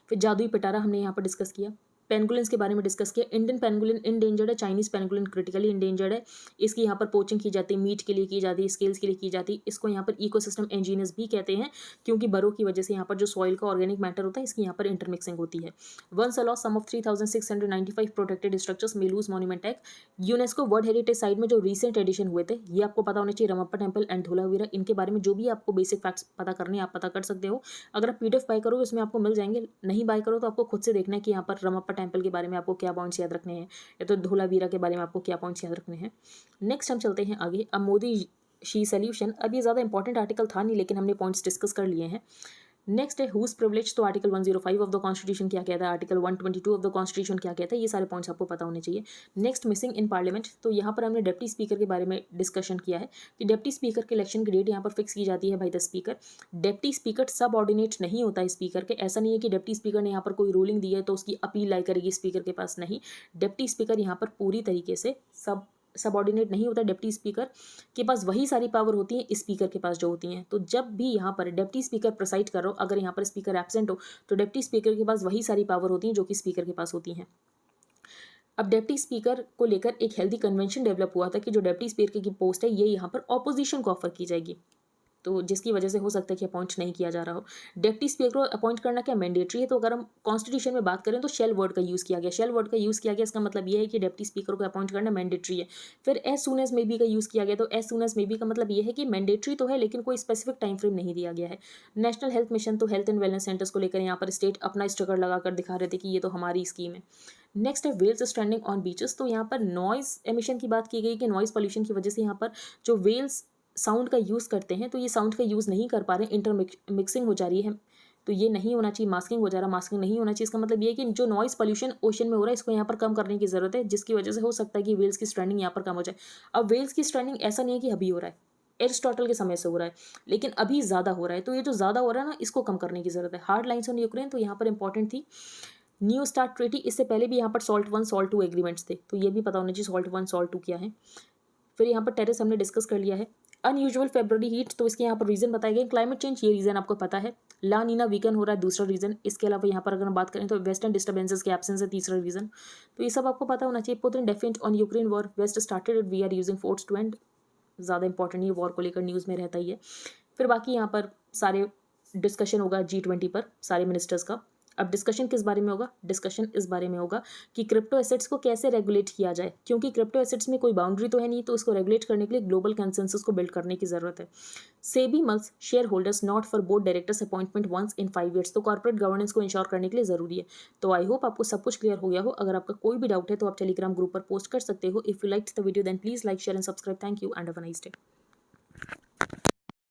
फिर जादुई पिटारा हमने यहाँ पर डिस्कस किया। पेंगुलिन्स के बारे में डिस्कस किया। इंडियन पेंगुलिन इंडेंजर्ड है, चाइनीज पेंगुलिन क्रिटिकली इंडेंजर्ड है। इसकी यहाँ पर पोचिंग की जाती है, मीट के लिए की जाती है, स्केल्स के लिए की जाती है। इसको यहाँ पर इकोसिस्टम इंजीनियर्स भी कहते हैं क्योंकि बरों की वजह से यहाँ पर जो सॉइल का ऑर्गेनिक मैटर होता है इसकी यहाँ पर इंटरमिक्सिंग होती है। Once a loss sum of 3695 protected structures may lose monument act. UNESCO world heritage site में जो रिसेंट एडिशन हुए थे ये आपको पता होना चाहिए, रमप्पा टेम्पल एंड धोलावीरा। इनके बारे में जो भी आपको बेसिक फैक्ट्स पता करने आप पता कर सकते हो। अगर आप PDF बाय करो इसमें आपको मिल जाएंगे, नहीं बाय करो तो आपको खुद से देखना है कि यहाँ पर रमप्पा टेम्पल के बारे में आपको क्या पॉइंट्स याद रखने हैं या तो धोलावीरा के बारे में आपको क्या पॉइंट्स याद रखने हैं। नेक्स्ट हम चलते हैं आगे। अब मोदी शी सोल्यूशन, अब ये ज़्यादा इंपॉर्टेंट आर्टिकल था नहीं लेकिन हमने पॉइंट्स डिस्कस कर लिए हैं। नेक्स्ट है हुज प्रिविलेज, तो आर्टिकल 105 ऑफ द कॉन्स्टिट्यूशन क्या कहता है, आर्टिकल 122 ऑफ द कॉन्स्टिट्यूशन क्या कहता है, ये सारे पॉइंट्स आपको पता होने चाहिए। नेक्स्ट मिसिंग इन पार्लियामेंट, तो यहाँ पर हमने डिप्टी स्पीकर के बारे में डिस्कशन किया है कि डिप्टी स्पीकर के इलेक्शन की डेट यहाँ पर फिक्स की जाती है by the speaker. Deputy speaker सब ऑर्डिनेट नहीं होता है स्पीकर के। ऐसा नहीं है कि डिप्टी स्पीकर ने यहाँ पर कोई रूलिंग दी है तो उसकी अपील लाई करेगी स्पीकर के पास, नहीं। डिप्टी स्पीकर यहाँ पर पूरी तरीके से सबऑर्डिनेट नहीं होता। डिप्टी स्पीकर के पास वही सारी पावर होती है स्पीकर के पास जो होती हैं। तो जब भी यहाँ पर डिप्टी स्पीकर प्रिसाइड कर रहा हो, अगर यहाँ पर स्पीकर एब्सेंट हो तो डिप्टी स्पीकर के पास वही सारी पावर होती हैं जो कि स्पीकर के पास होती हैं। अब डिप्टी स्पीकर को लेकर एक हेल्दी कन्वेंशन डेवलप हुआ था कि जो डिप्टी स्पीकर की पोस्ट है ये यहाँ पर ऑपोजिशन को ऑफर की जाएगी। तो जिसकी वजह से हो सकता है कि अपॉइंट नहीं किया जा रहा हो। डिप्टी स्पीकर को अपॉइंट करना क्या मैंडेटरी है? तो अगर हम कॉन्स्टिट्यूशन में बात करें तो शेल वर्ड का यूज़ किया गया। शेल वर्ड का यूज़ किया गया, इसका मतलब ये है कि डिप्टी स्पीकर को अपॉइंट करना मैंडेटरी है। फिर as soon as may be का यूज़ किया गया, तो as soon as may be का मतलब ये है कि मैंडेटरी तो है लेकिन कोई स्पेसिफिक टाइम फ्रेम नहीं दिया गया है। नेशनल हेल्थ मिशन, तो हेल्थ एंड वेलनेस सेंटर्स को लेकर यहाँ पर स्टेट अपना स्ट्रगल लगाकर दिखा रहे थे कि ये तो हमारी स्कीम है। नेक्स्ट है व्हेल्स स्ट्रैंडिंग ऑन बीचेस। तो यहाँ पर नॉइज एमिशन की बात की गई कि नॉइज पॉल्यूशन की वजह से यहाँ पर जो व्हेल्स साउंड का यूज़ करते हैं तो ये साउंड का यूज़ नहीं कर पा रहे, मिक्सिंग हो जा रही है, तो ये नहीं होना चाहिए। मास्किंग हो जा रहा, मास्किंग नहीं होना चाहिए। इसका मतलब ये है कि जो नॉइज पॉल्यूशन ओशन में हो रहा है इसको यहाँ पर कम करने की जरूरत है, जिसकी वजह से हो सकता है कि व्हेल्स की स्ट्रैंडिंग यहाँ पर कम हो जाए। अब व्हेल्स की स्ट्रैंडिंग ऐसा नहीं है कि अभी हो रहा है, एरिस्टोटल के समय से हो रहा है, लेकिन अभी ज़्यादा हो रहा है। तो ये जो ज़्यादा हो रहा है ना, इसको कम करने की जरूरत है। हार्ड लाइन्स ऑन यूक्रेन, तो यहाँ पर इंपॉर्टेंट थी न्यू स्टार्ट ट्रीटी। इससे पहले भी यहाँ पर सॉल्ट 1 सॉल्ट 2 एग्रीमेंट्स थे, तो ये भी पता होना चाहिए सॉल्ट 1 सॉल्ट 2 क्या है। फिर यहाँ पर टेररिस्ट हमने डिस्कस कर लिया है। अनयूजुअल फेब्रुअरी हीट, तो इसके यहाँ पर रीजन बताए गए। क्लाइमेट चेंज, ये रीजन आपको पता है। ला नीना वीकन हो रहा है, दूसरा रीजन। इसके अलावा यहाँ पर अगर हम बात करें तो वेस्टर्न डिस्टर्बेंसेस के एब्सेंस है, तीसरा रीजन। तो ये सब आपको पता होना चाहिए। Putin definite on Ukraine war, west started, we are using force to end. ज़्यादा इंपॉर्टेंट ये वॉर को लेकर न्यूज़ में रहता ही है। फिर बाकी यहाँ पर सारे डिस्कशन होगा G20 पर सारे मिनिस्टर्स का। अब डिस्कशन किस बारे में होगा? डिस्कशन इस बारे में होगा कि क्रिप्टो एसेट्स को कैसे रेगुलेट किया जाए, क्योंकि क्रिप्टो एसेट्स में कोई बाउंड्री तो है नहीं, तो उसको रेगुलेट करने के लिए ग्लोबल कंसेंसस को बिल्ड करने की जरूरत है। SEBI must share holders nod for board directors appointment once in 5 years, तो कॉर्पोरेट गवर्नेंस को इंश्योर करने के लिए जरूरी है। तो आई होप आपको सब कुछ क्लियर हो गया हो। अगर आपका कोई भी डाउट है तो आप टेलीग्राम ग्रुप पर पोस्ट कर सकते हो। If you like the video then please like share and subscribe. Thank you and have a nice day.